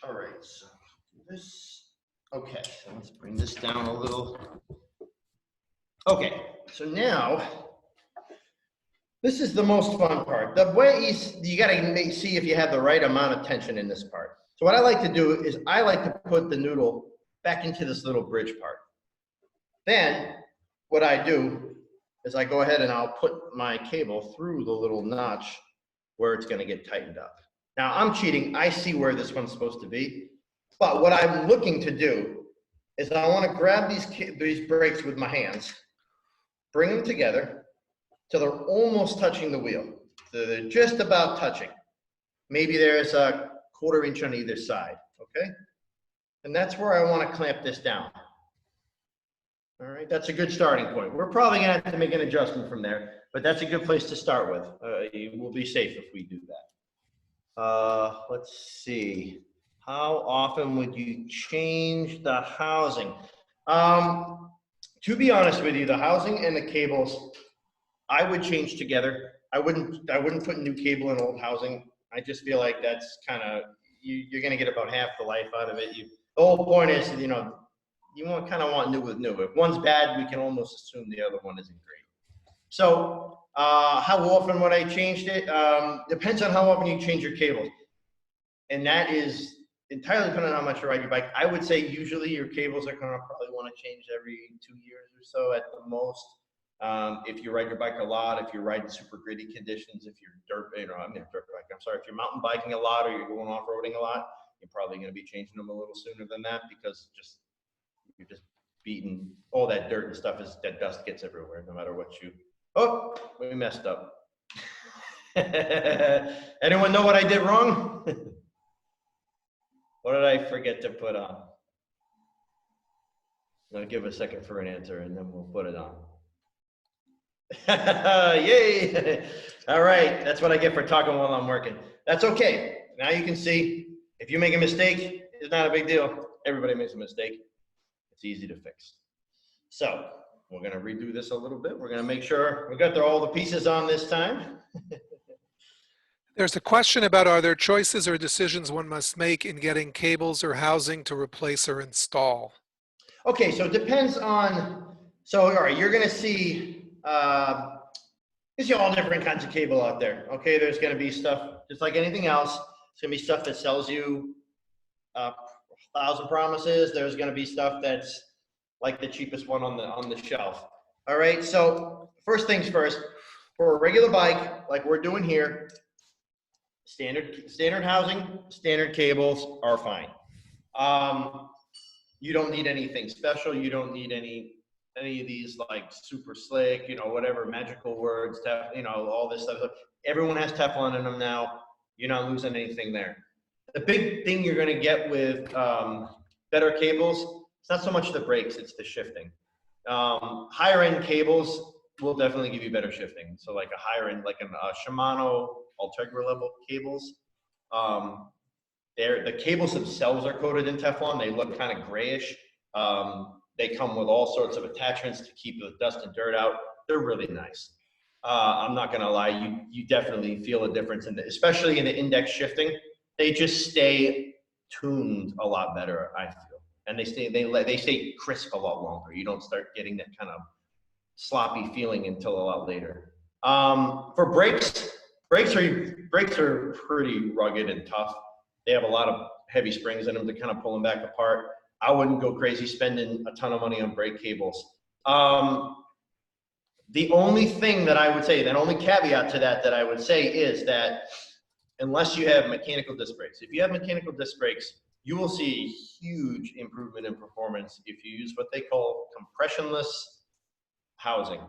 All right, so this, okay, so let's bring this down a little. Okay, so now, this is the most fun part. The way is, you gotta see if you have the right amount of tension in this part. So what I like to do is I like to put the noodle back into this little bridge part. Then, what I do is I go ahead and I'll put my cable through the little notch where it's gonna get tightened up. Now, I'm cheating. I see where this one's supposed to be. But what I'm looking to do is I wanna grab these brakes with my hands, bring them together till they're almost touching the wheel. So they're just about touching. Maybe there's a 1/4 inch on either side, okay? And that's where I want to clamp this down. All right, that's a good starting point. We're probably gonna have to make an adjustment from there, but that's a good place to start with. We'll be safe if we do that. Let's see. How often would you change the housing? To be honest with you, the housing and the cables, I would change together. I wouldn't put new cable in old housing. I just feel like that's kind of, you're going to get about half the life out of it. The whole point is, you know, you kind of want new with new. If one's bad, we can almost assume the other one isn't great. So how often would I change it? Depends on how often you change your cables. And that is entirely dependent on how much you ride your bike. I would say usually your cables are going to probably want to change every 2 years or so at the most. If you ride your bike a lot, if you're riding super gritty conditions, if you're if you're mountain biking a lot or you're going off-roading a lot, you're probably going to be changing them a little sooner than that because you're just beating all that dirt and stuff that dust gets everywhere, no matter what you, oh, we messed up. Anyone know what I did wrong? What did I forget to put on? I'll give a second for an answer and then we'll put it on. Yay! All right, that's what I get for talking while I'm working. That's okay. Now you can see if you make a mistake, it's not a big deal. Everybody makes a mistake. It's easy to fix. So we're going to redo this a little bit. We're going to make sure we got all the pieces on this time. There's a question about, are there choices or decisions one must make in getting cables or housing to replace or install? Okay, so it depends on, so all right, you're going to see all different kinds of cable out there. Okay, there's going to be stuff just like anything else. It's going to be stuff that sells you 1,000 promises. There's going to be stuff that's like the cheapest one on the shelf. All right, so first things first, for a regular bike like we're doing here, standard housing, standard cables are fine. You don't need anything special. You don't need any of these like super slick, you know, whatever magical words, you know, all this stuff. Everyone has Teflon in them now. You're not losing anything there. The big thing you're going to get with better cables, it's not so much the brakes, it's the shifting. Higher end cables will definitely give you better shifting. So like a higher end, like a Shimano Ultegra level cables, the cables themselves are coated in Teflon. They look kind of grayish. They come with all sorts of attachments to keep the dust and dirt out. They're really nice. I'm not gonna lie, you definitely feel a difference especially in the index shifting. They just stay tuned a lot better, I feel, and they stay crisp a lot longer. You don't start getting that kind of sloppy feeling until a lot later. For brakes are pretty rugged and tough. They have a lot of heavy springs in them to kind of pull them back apart. I wouldn't go crazy spending a ton of money on brake cables. The only thing that I would say, the only caveat to that I would say is that unless you have mechanical disc brakes, if you have mechanical disc brakes, you will see huge improvement in performance if you use what they call compressionless housing.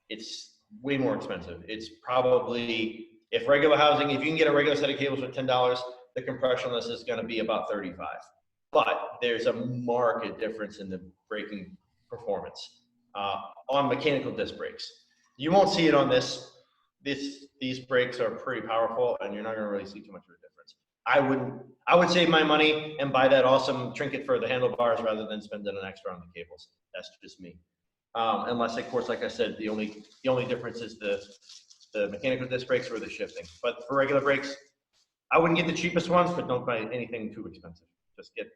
It's way more expensive. It's probably, if you can get a regular set of cables for $10, the compressionless is going to be about $35. But there's a marked difference in the braking performance on mechanical disc brakes. You won't see it on this. These brakes are pretty powerful, and you're not going to really see too much of a difference. I would save my money and buy that awesome trinket for the handlebars rather than spending an extra on the cables. That's just me. Unless, of course, like I said, the only difference is the mechanical disc brakes or the shifting. But for regular brakes, I wouldn't get the cheapest ones, but don't buy anything too expensive. Just get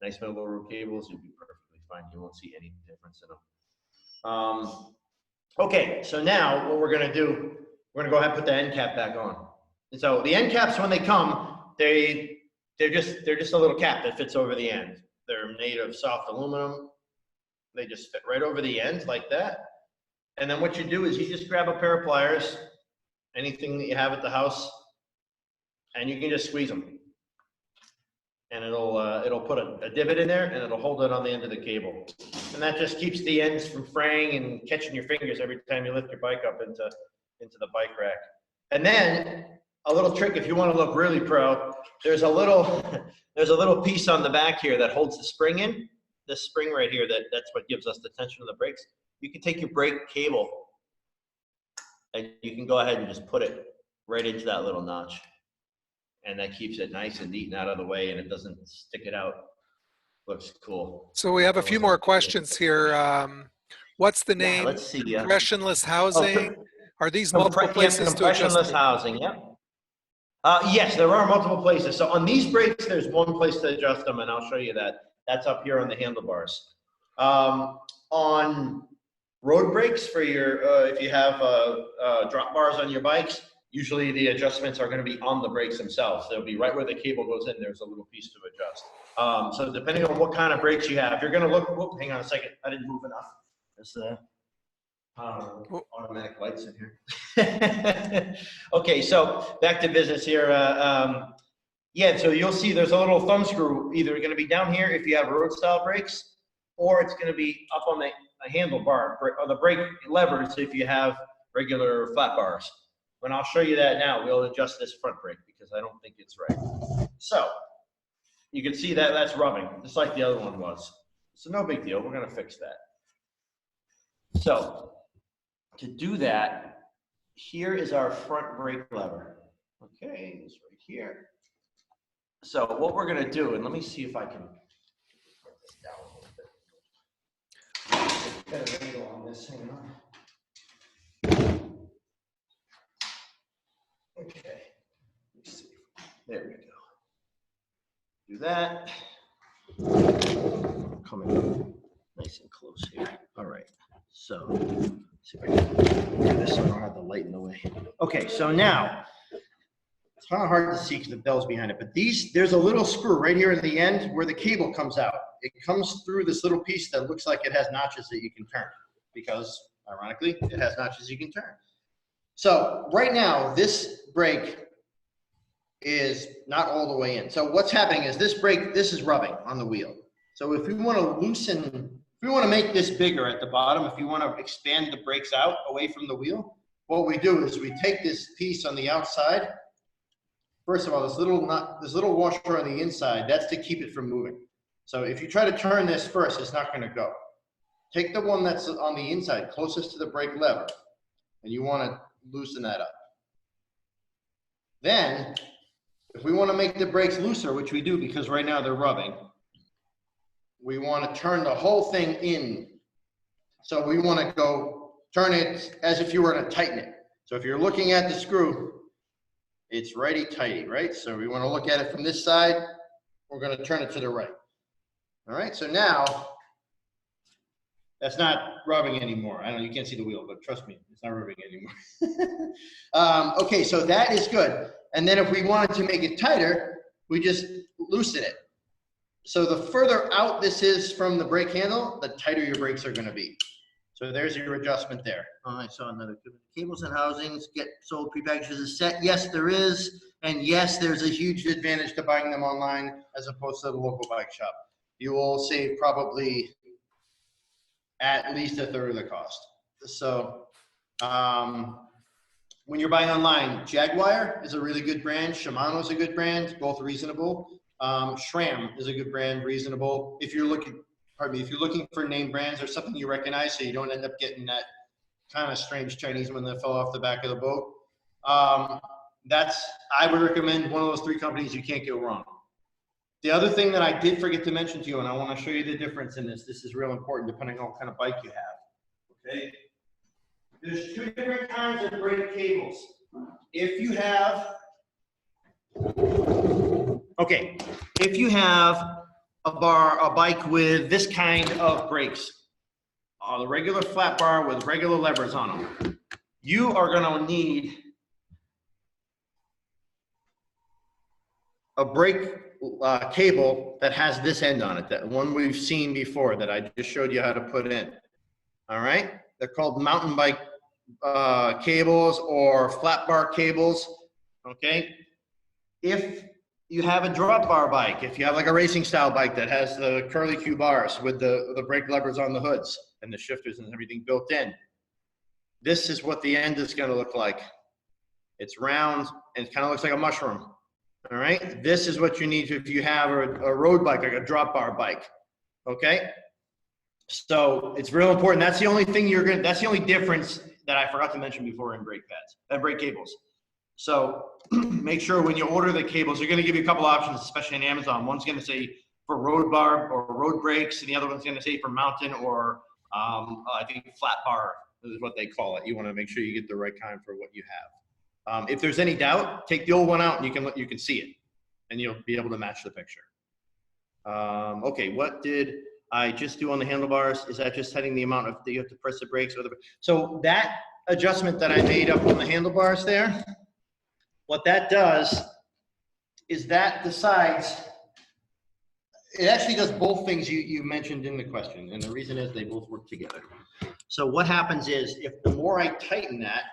nice middle row cables. You'll be perfectly fine. You won't see any difference in them. Okay, so now what we're going to do, we're going to go ahead and put the end cap back on. And so the end caps, when they come, they're just a little cap that fits over the end. They're made of soft aluminum. They just fit right over the end like that. And then what you do is you just grab a pair of pliers, anything that you have at the house, and you can just squeeze them. And it'll put a divot in there, and it'll hold it on the end of the cable. And that just keeps the ends from fraying and catching your fingers every time you lift your bike up into the bike rack. And then a little trick, if you want to look really pro, there's a little piece on the back here that holds the spring in. This spring right here, that's what gives us the tension of the brakes. You can take your brake cable and you can go ahead and just put it right into that little notch. and that keeps it nice and neat and out of the way, and it doesn't stick it out. Looks cool. So we have a few more questions here. What's the Yeah, name? let's see. Compressionless housing. Are these multiple places to adjust? Compressionless housing, yeah. Yes, there are multiple places. So on these brakes, there's one place to adjust them, and I'll show you that. That's up here on the handlebars. On road brakes for your, if you have drop bars on your bikes, usually the adjustments are going to be on the brakes themselves. They'll be right where the cable goes in. There's a little piece to adjust. So depending on what kind of brakes you have, you're going to look. Whoop, hang on a second. I didn't move enough. There's automatic lights in here. Okay, so back to business here. Yeah, so you'll see there's a little thumb screw either going to be down here if you have road style brakes, or it's going to be up on the handlebar or the brake levers if you have regular flat bars. When I'll show you that now, we'll adjust this front brake because I don't think it's right. So you can see that that's rubbing, just like the other one was. So no big deal. We're going to fix that. So to do that, here is our front brake lever. Okay, it's right here. So what we're going to do, and let me see if I can put this down a little bit. Better angle on this, hang on. Okay, let's see. There we go. Do that. Coming nice and close here. All right. So, let's see if I can do this so I don't have the light in the way. Okay, so now it's kind of hard to see because the bell's behind it, but there's a little screw right here in the end where the cable comes out. It comes through this little piece that looks like it has notches that you can turn because, ironically, it has notches you can turn. So right now, this brake is not all the way in. So what's happening is this is rubbing on the wheel. So if we want to loosen, if we want to make this bigger at the bottom, if you want to expand the brakes out away from the wheel, what we do is we take this piece on the outside. First of all, this little washer on the inside, that's to keep it from moving. So if you try to turn this first, it's not going to go. Take the one that's on the inside, closest to the brake lever, and you want to loosen that up. Then, if we want to make the brakes looser, which we do because right now they're rubbing, we want to turn the whole thing in. So we want to go turn it as if you were to tighten it. So if you're looking at the screw, it's righty-tighty, right? So we want to look at it from this side. We're going to turn it to the right. All right, so now that's not rubbing anymore. I know you can't see the wheel, but trust me, it's not rubbing anymore. Okay, so that is good. And then if we wanted to make it tighter, we just loosen it. So the further out this is from the brake handle, the tighter your brakes are going to be. So there's your adjustment there. Oh, I saw another. Cables and housings get sold prepackaged as a set. Yes, there is. And yes, there's a huge advantage to buying them online as opposed to the local bike shop. You will save probably at least a third of the cost. So when you're buying online, Jaguar is a really good brand. Shimano is a good brand, both reasonable. SRAM is a good brand, reasonable. If you're looking for name brands or something you recognize so you don't end up getting that kind of strange Chinese one that fell off the back of the boat. I would recommend one of those three companies. You can't go wrong. The other thing that I did forget to mention to you, and I want to show you the difference in this. This is real important depending on what kind of bike you have. Okay. There's two different kinds of brake cables. If you have a bike with this kind of brakes, the regular flat bar with regular levers on them, you are going to need a brake cable that has this end on it, that one we've seen before that I just showed you how to put in. All right, they're called mountain bike cables or flat bar cables. Okay, if you have a drop bar bike, if you have like a racing style bike that has the curly Q bars with the brake levers on the hoods and the shifters and everything built in, this is what the end is going to look like. It's round and it kind of looks like a mushroom. All right, this is what you need if you have a road bike, like a drop bar bike. Okay, so it's real important. That's the only thing that's the only difference that I forgot to mention before in brake pads and brake cables. So make sure when you order the cables, they're going to give you a couple options, especially on Amazon. One's going to say for road bar or road brakes, and the other one's going to say for mountain or I think flat bar is what they call it. You want to make sure you get the right kind for what you have. If there's any doubt, take the old one out and you can see it, and you'll be able to match the picture. Okay, what did I just do on the handlebars? Is that just setting the amount of that you have to press the brakes or the? So that adjustment that I made up on the handlebars there, what that does is that decides. It actually does both things you mentioned in the question, and the reason is they both work together. So what happens is, if the more I tighten that,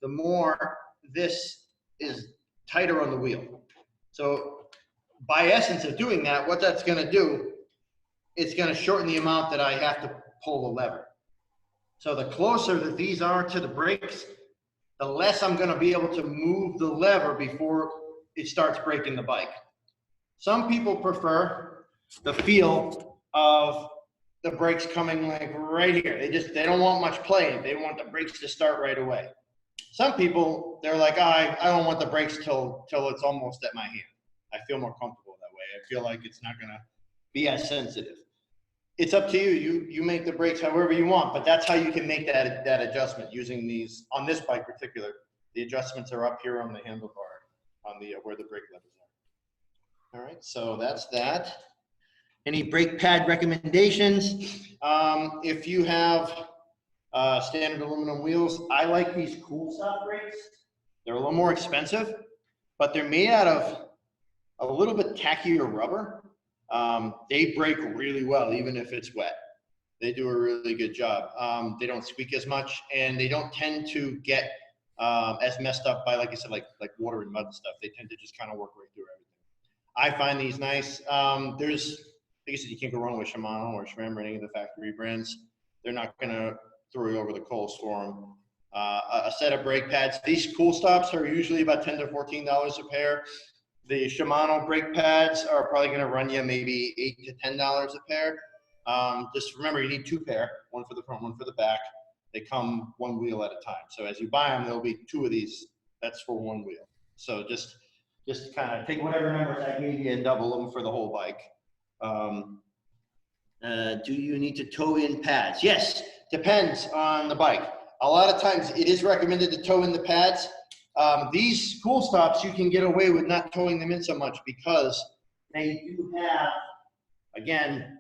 the more this is tighter on the wheel. So by essence of doing that, what that's going to do, it's going to shorten the amount that I have to pull the lever. So the closer that these are to the brakes, the less I'm going to be able to move the lever before it starts braking the bike. Some people prefer the feel of the brakes coming like right here. They don't want much play. They want the brakes to start right away. Some people, they're like, I don't want the brakes till it's almost at my hand. I feel more comfortable that way. I feel like it's not gonna be as sensitive. It's up to you. You make the brakes however you want, but that's how you can make that adjustment using these. On this bike particular, the adjustments are up here on the handlebar, on the where the brake levers are. All right, so that's that. Any brake pad recommendations? If you have standard aluminum wheels, I like these Cool Stop brakes. They're a little more expensive, but they're made out of a little bit tackier rubber. They brake really well, even if it's wet. They do a really good job. They don't squeak as much, and they don't tend to get as messed up by, like I said, like water and mud and stuff. They tend to just kind of work right through everything. I find these nice. Like I said, you can't go wrong with Shimano or SRAM or any of the factory brands. They're not going to throw you over the coals for them. A set of brake pads. These Cool Stops are usually about $10 to $14 a pair. The Shimano brake pads are probably going to run you maybe $8 to $10 a pair. Just remember, you need two pair, one for the front, one for the back. They come one wheel at a time. So as you buy them, there'll be two of these. That's for one wheel. So just kind of take whatever numbers I gave you and double them for the whole bike. Do you need to tow in pads? Yes, depends on the bike. A lot of times it is recommended to tow in the pads. These Cool Stops, you can get away with not towing them in so much because they do have, again,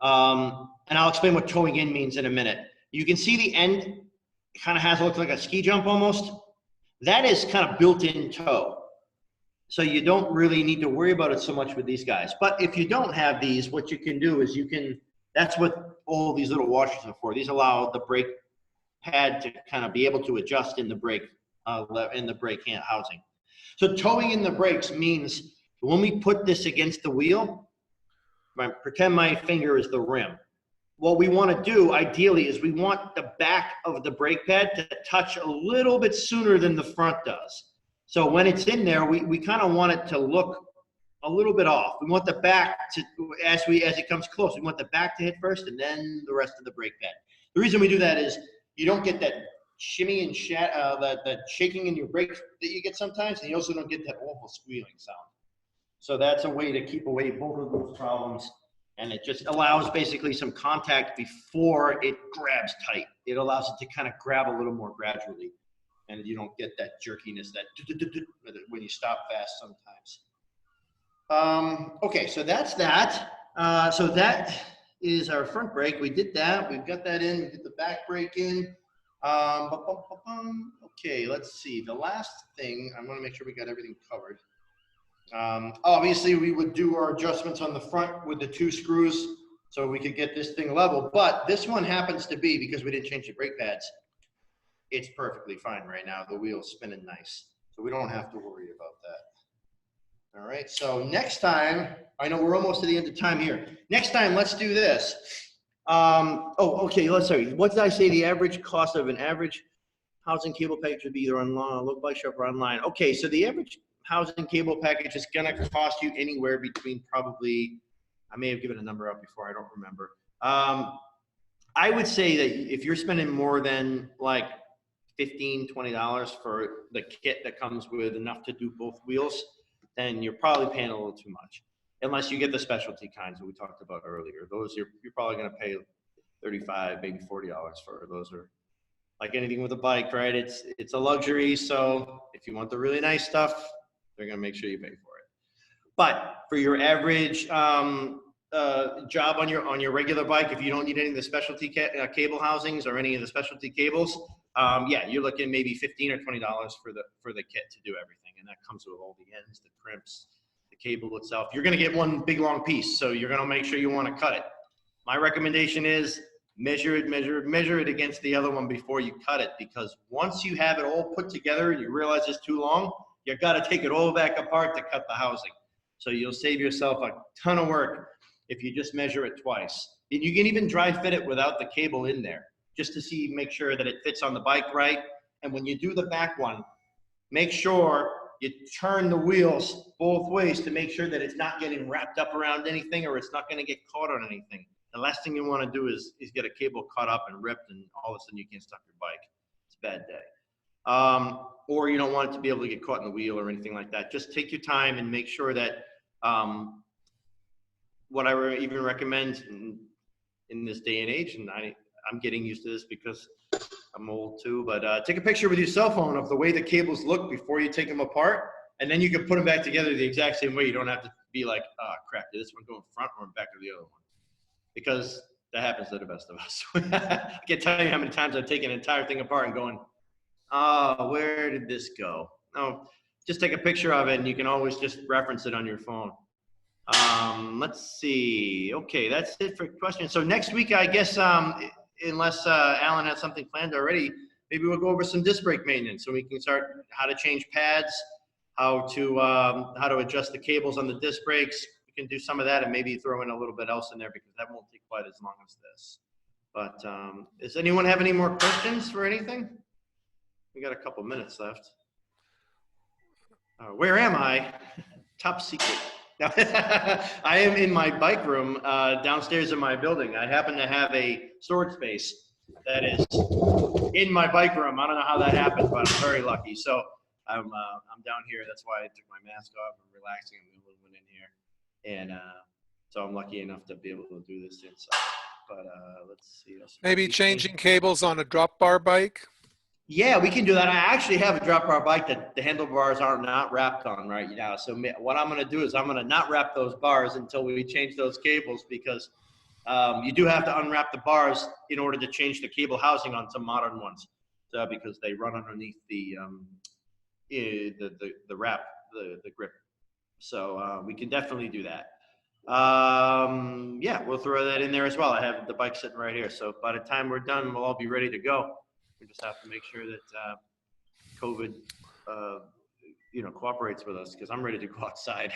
and I'll explain what towing in means in a minute. You can see the end kind of has looked like a ski jump almost. That is kind of built-in tow. So you don't really need to worry about it so much with these guys. But if you don't have these, what you can do is that's what all these little washers are for. These allow the brake pad to kind of be able to adjust in the brake housing. So towing in the brakes means when we put this against the wheel, pretend my finger is the rim. What we want to do ideally is we want the back of the brake pad to touch a little bit sooner than the front does. So when it's in there, we kind of want it to look a little bit off. We want the back to, as it comes close, we want the back to hit first and then the rest of the brake pad. The reason we do that is you don't get that shimmy and that shaking in your brakes that you get sometimes, and you also don't get that awful squealing sound. So that's a way to keep away both of those problems, and it just allows basically some contact before it grabs tight. It allows it to kind of grab a little more gradually, and you don't get that jerkiness that when you stop fast sometimes. Okay, so that's that. So that is our front brake. We did that. We've got that in. We did the back brake in. Okay, let's see. The last thing, I want to make sure we got everything covered. Obviously, we would do our adjustments on the front with the 2 screws so we could get this thing level. But this one happens to be, because we didn't change the brake pads, it's perfectly fine right now. The wheel's spinning nice. So we don't have to worry about that. All right, so next time, I know we're almost to the end of time here. Next time, let's do this. Okay, sorry. What did I say? The average cost of an average housing cable package would be either on local bike shop or online. Okay, so the average housing cable package is going to cost you anywhere between probably, I may have given a number out before, I don't remember. I would say that if you're spending more than like $15-20 for the kit that comes with enough to do both wheels, then you're probably paying a little too much. Unless you get the specialty kinds that we talked about earlier. Those you're probably going to pay $35, maybe $40 for. Those are like anything with a bike, right? It's a luxury. So if you want the really nice stuff, they're going to make sure you pay for it. But for your average job on your regular bike, if you don't need any of the specialty cable housings or any of the specialty cables, yeah, you're looking maybe $15 or $20 for the kit to do everything, and that comes with all the ends, the crimps, the cable itself. You're going to get one big long piece, so you're going to make sure you want to cut it. My recommendation is measure it against the other one before you cut it, because once you have it all put together and you realize it's too long, you got to take it all back apart to cut the housing. So you'll save yourself a ton of work if you just measure it twice. And you can even dry fit it without the cable in there, just to make sure that it fits on the bike right. And when you do the back one, make sure you turn the wheels both ways to make sure that it's not getting wrapped up around anything, or it's not going to get caught on anything. The last thing you want to do is get a cable cut up and ripped, and all of a sudden you can't stop your bike. It's a bad day. Or you don't want it to be able to get caught in the wheel or anything like that. Just take your time and make sure that what I even recommend in this day and age, and I'm getting used to this because I'm old too, but take a picture with your cell phone of the way the cables look before you take them apart, and then you can put them back together the exact same way. You don't have to be like, oh crap, did this one go in front or back of the other one? Because that happens to the best of us. I can't tell you how many times I've taken an entire thing apart and going, oh, where did this go? No, just take a picture of it and you can always just reference it on your phone. Let's see. Okay, that's it for questions. So next week, I guess, unless Alan has something planned already, maybe we'll go over some disc brake maintenance so we can start how to change pads, how to adjust the cables on the disc brakes. We can do some of that and maybe throw in a little bit else in there because that won't take quite as long as this. But does anyone have any more questions for anything? We got a couple minutes left. Where am I? Top secret. I am in my bike room downstairs in my building. I happen to have a storage space that is in my bike room. I don't know how that happened, but I'm very lucky. So I'm down here. That's why I took my mask off. I'm relaxing. I'm moving in here, and so I'm lucky enough to be able to do this inside. But let's see. Maybe changing cables on a drop bar bike. Yeah, we can do that. I actually have a drop bar bike that the handlebars are not wrapped on right now. So what I'm going to do is I'm going to not wrap those bars until we change those cables, because you do have to unwrap the bars in order to change the cable housing on some modern ones, because they run underneath the wrap, the grip. So we can definitely do that. Yeah, we'll throw that in there as well. I have the bike sitting right here. So by the time we're done, we'll all be ready to go. We just have to make sure that COVID, cooperates with us, because I'm ready to go outside.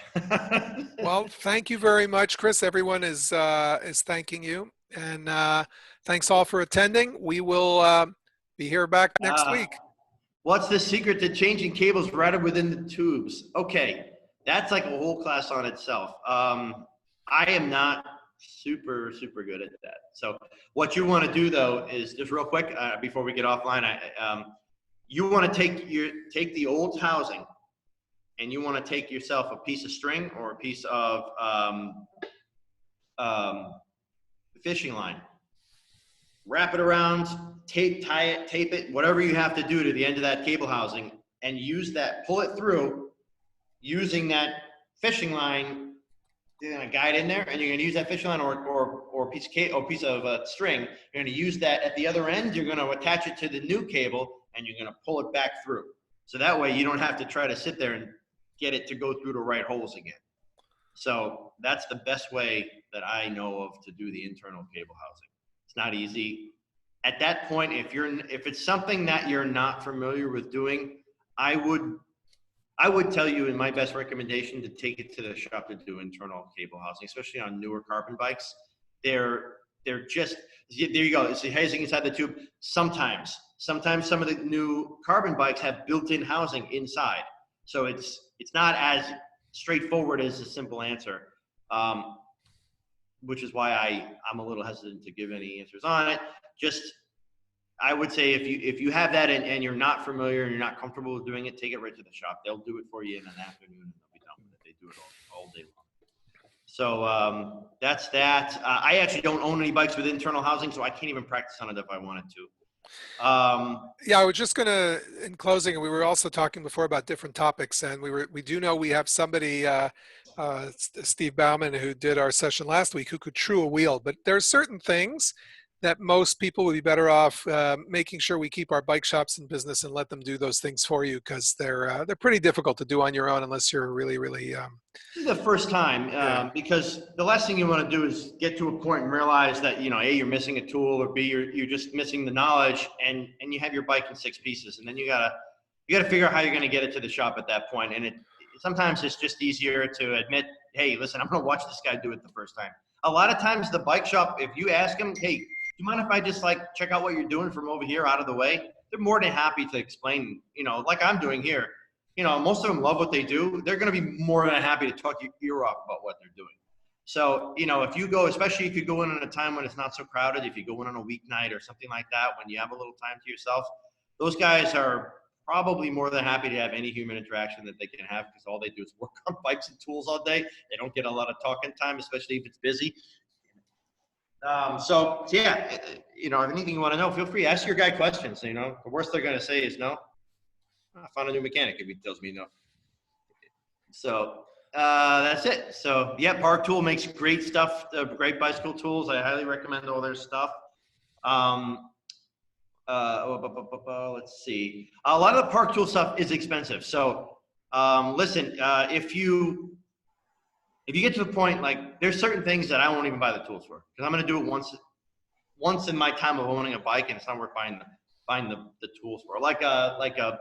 Well, thank you very much, Chris. Everyone is thanking you, and thanks all for attending. We will be here back next week. What's the secret to changing cables routed within the tubes? Okay, that's like a whole class on itself. I am not super good at that. So what you want to do though is, just real quick before we get offline, you want to take the old housing, and you want to take yourself a piece of string or a piece of fishing line, wrap it around, tie it, tape it, whatever you have to do to the end of that cable housing, and use that, pull it through using that fishing line. You're going to guide in there, and you're going to use that fishing line or piece of string. You're going to use that at the other end. You're going to attach it to the new cable, and you're going to pull it back through. So that way you don't have to try to sit there and get it to go through the right holes again. So that's the best way that I know of to do the internal cable housing. It's not easy. At that point, if it's something that you're not familiar with doing, I would tell you, in my best recommendation, to take it to the shop to do internal cable housing, especially on newer carbon bikes. They're just, there you go. It's the housing inside the tube. Sometimes some of the new carbon bikes have built-in housing inside. So it's not as straightforward as a simple answer, which is why I'm a little hesitant to give any answers on it. Just I would say if you have that and you're not familiar and you're not comfortable with doing it, take it right to the shop. They'll do it for you in an afternoon and they'll be done with it. They do it all day long. So that's that. I actually don't own any bikes with internal housing, so I can't even practice on it if I wanted to. Yeah, I was just gonna, in closing, we were also talking before about different topics, and we do know we have somebody, Steve Bauman, who did our session last week, who could true a wheel. But there are certain things that most people would be better off making sure we keep our bike shops in business and let them do those things for you, because they're pretty difficult to do on your own unless you're really, really. This is the first time Yeah. because the last thing you want to do is get to a point and realize that, you know, A, you're missing a tool, or B, you're just missing the knowledge, and you have your bike in 6 pieces, and then you gotta figure out how you're gonna get it to the shop at that point. And sometimes it's just easier to admit, hey, listen, I'm gonna watch this guy do it the first time. A lot of times the bike shop, if you ask them, hey, do you mind if I just like check out what you're doing from over here out of the way? They're more than happy to explain, you know, like I'm doing here. You know, most of them love what they do. They're going to be more than happy to talk your ear off about what they're doing. So, you know, if you go, especially if you go in at a time when it's not so crowded, if you go in on a weeknight or something like that, when you have a little time to yourself, those guys are probably more than happy to have any human interaction that they can have, because all they do is work on bikes and tools all day. They don't get a lot of talking time, especially if it's busy. So yeah, you know, if anything you want to know, feel free, ask your guy questions. You know, the worst they're going to say is no. I found a new mechanic if he tells me no. So that's it. So yeah, Park Tool makes great stuff, great bicycle tools. I highly recommend all their stuff. Let's see. A lot of the Park Tool stuff is expensive. So listen, if you get to the point, like, there's certain things that I won't even buy the tools for, because I'm going to do it once in my time of owning a bike, and it's not worth buying the tools for. Like a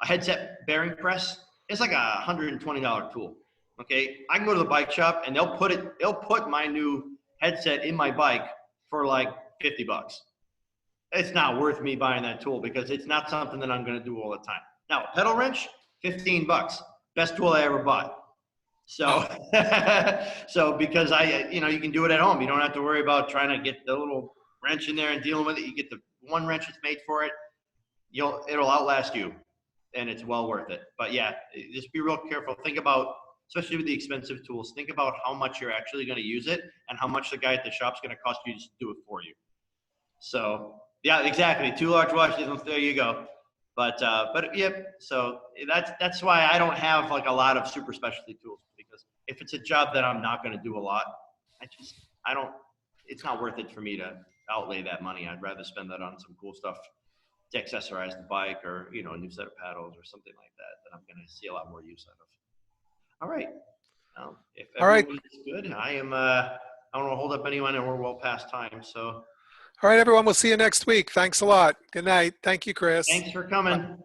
headset bearing press. It's like $120 tool. Okay, I can go to the bike shop and they'll put my new headset in my bike for like $50. It's not worth me buying that tool because it's not something that I'm going to do all the time. Now, pedal wrench, $15. Best tool I ever bought. So, so because you can do it at home. You don't have to worry about trying to get the little wrench in there and dealing with it. You get the one wrench that's made for it. It'll outlast you, and it's well worth it. But yeah, just be real careful. Think about, especially with the expensive tools, think about how much you're actually going to use it and how much the guy at the shop's going to cost you to do it for you. So yeah, exactly. 2 large washes, there you go. But yeah, so that's why I don't have like a lot of super specialty tools, because if it's a job that I'm not going to do a lot, it's not worth it for me to outlay that money. I'd rather spend that on some cool stuff to accessorize the bike, or, you know, a new set of paddles or something like that I'm going to see a lot more use out of. All right. If everyone is good, I don't want to hold up anyone, and we're well past time. So. All right, everyone. We'll see you next week. Thanks a lot. Good night. Thank you, Chris. Thanks for coming. Bye.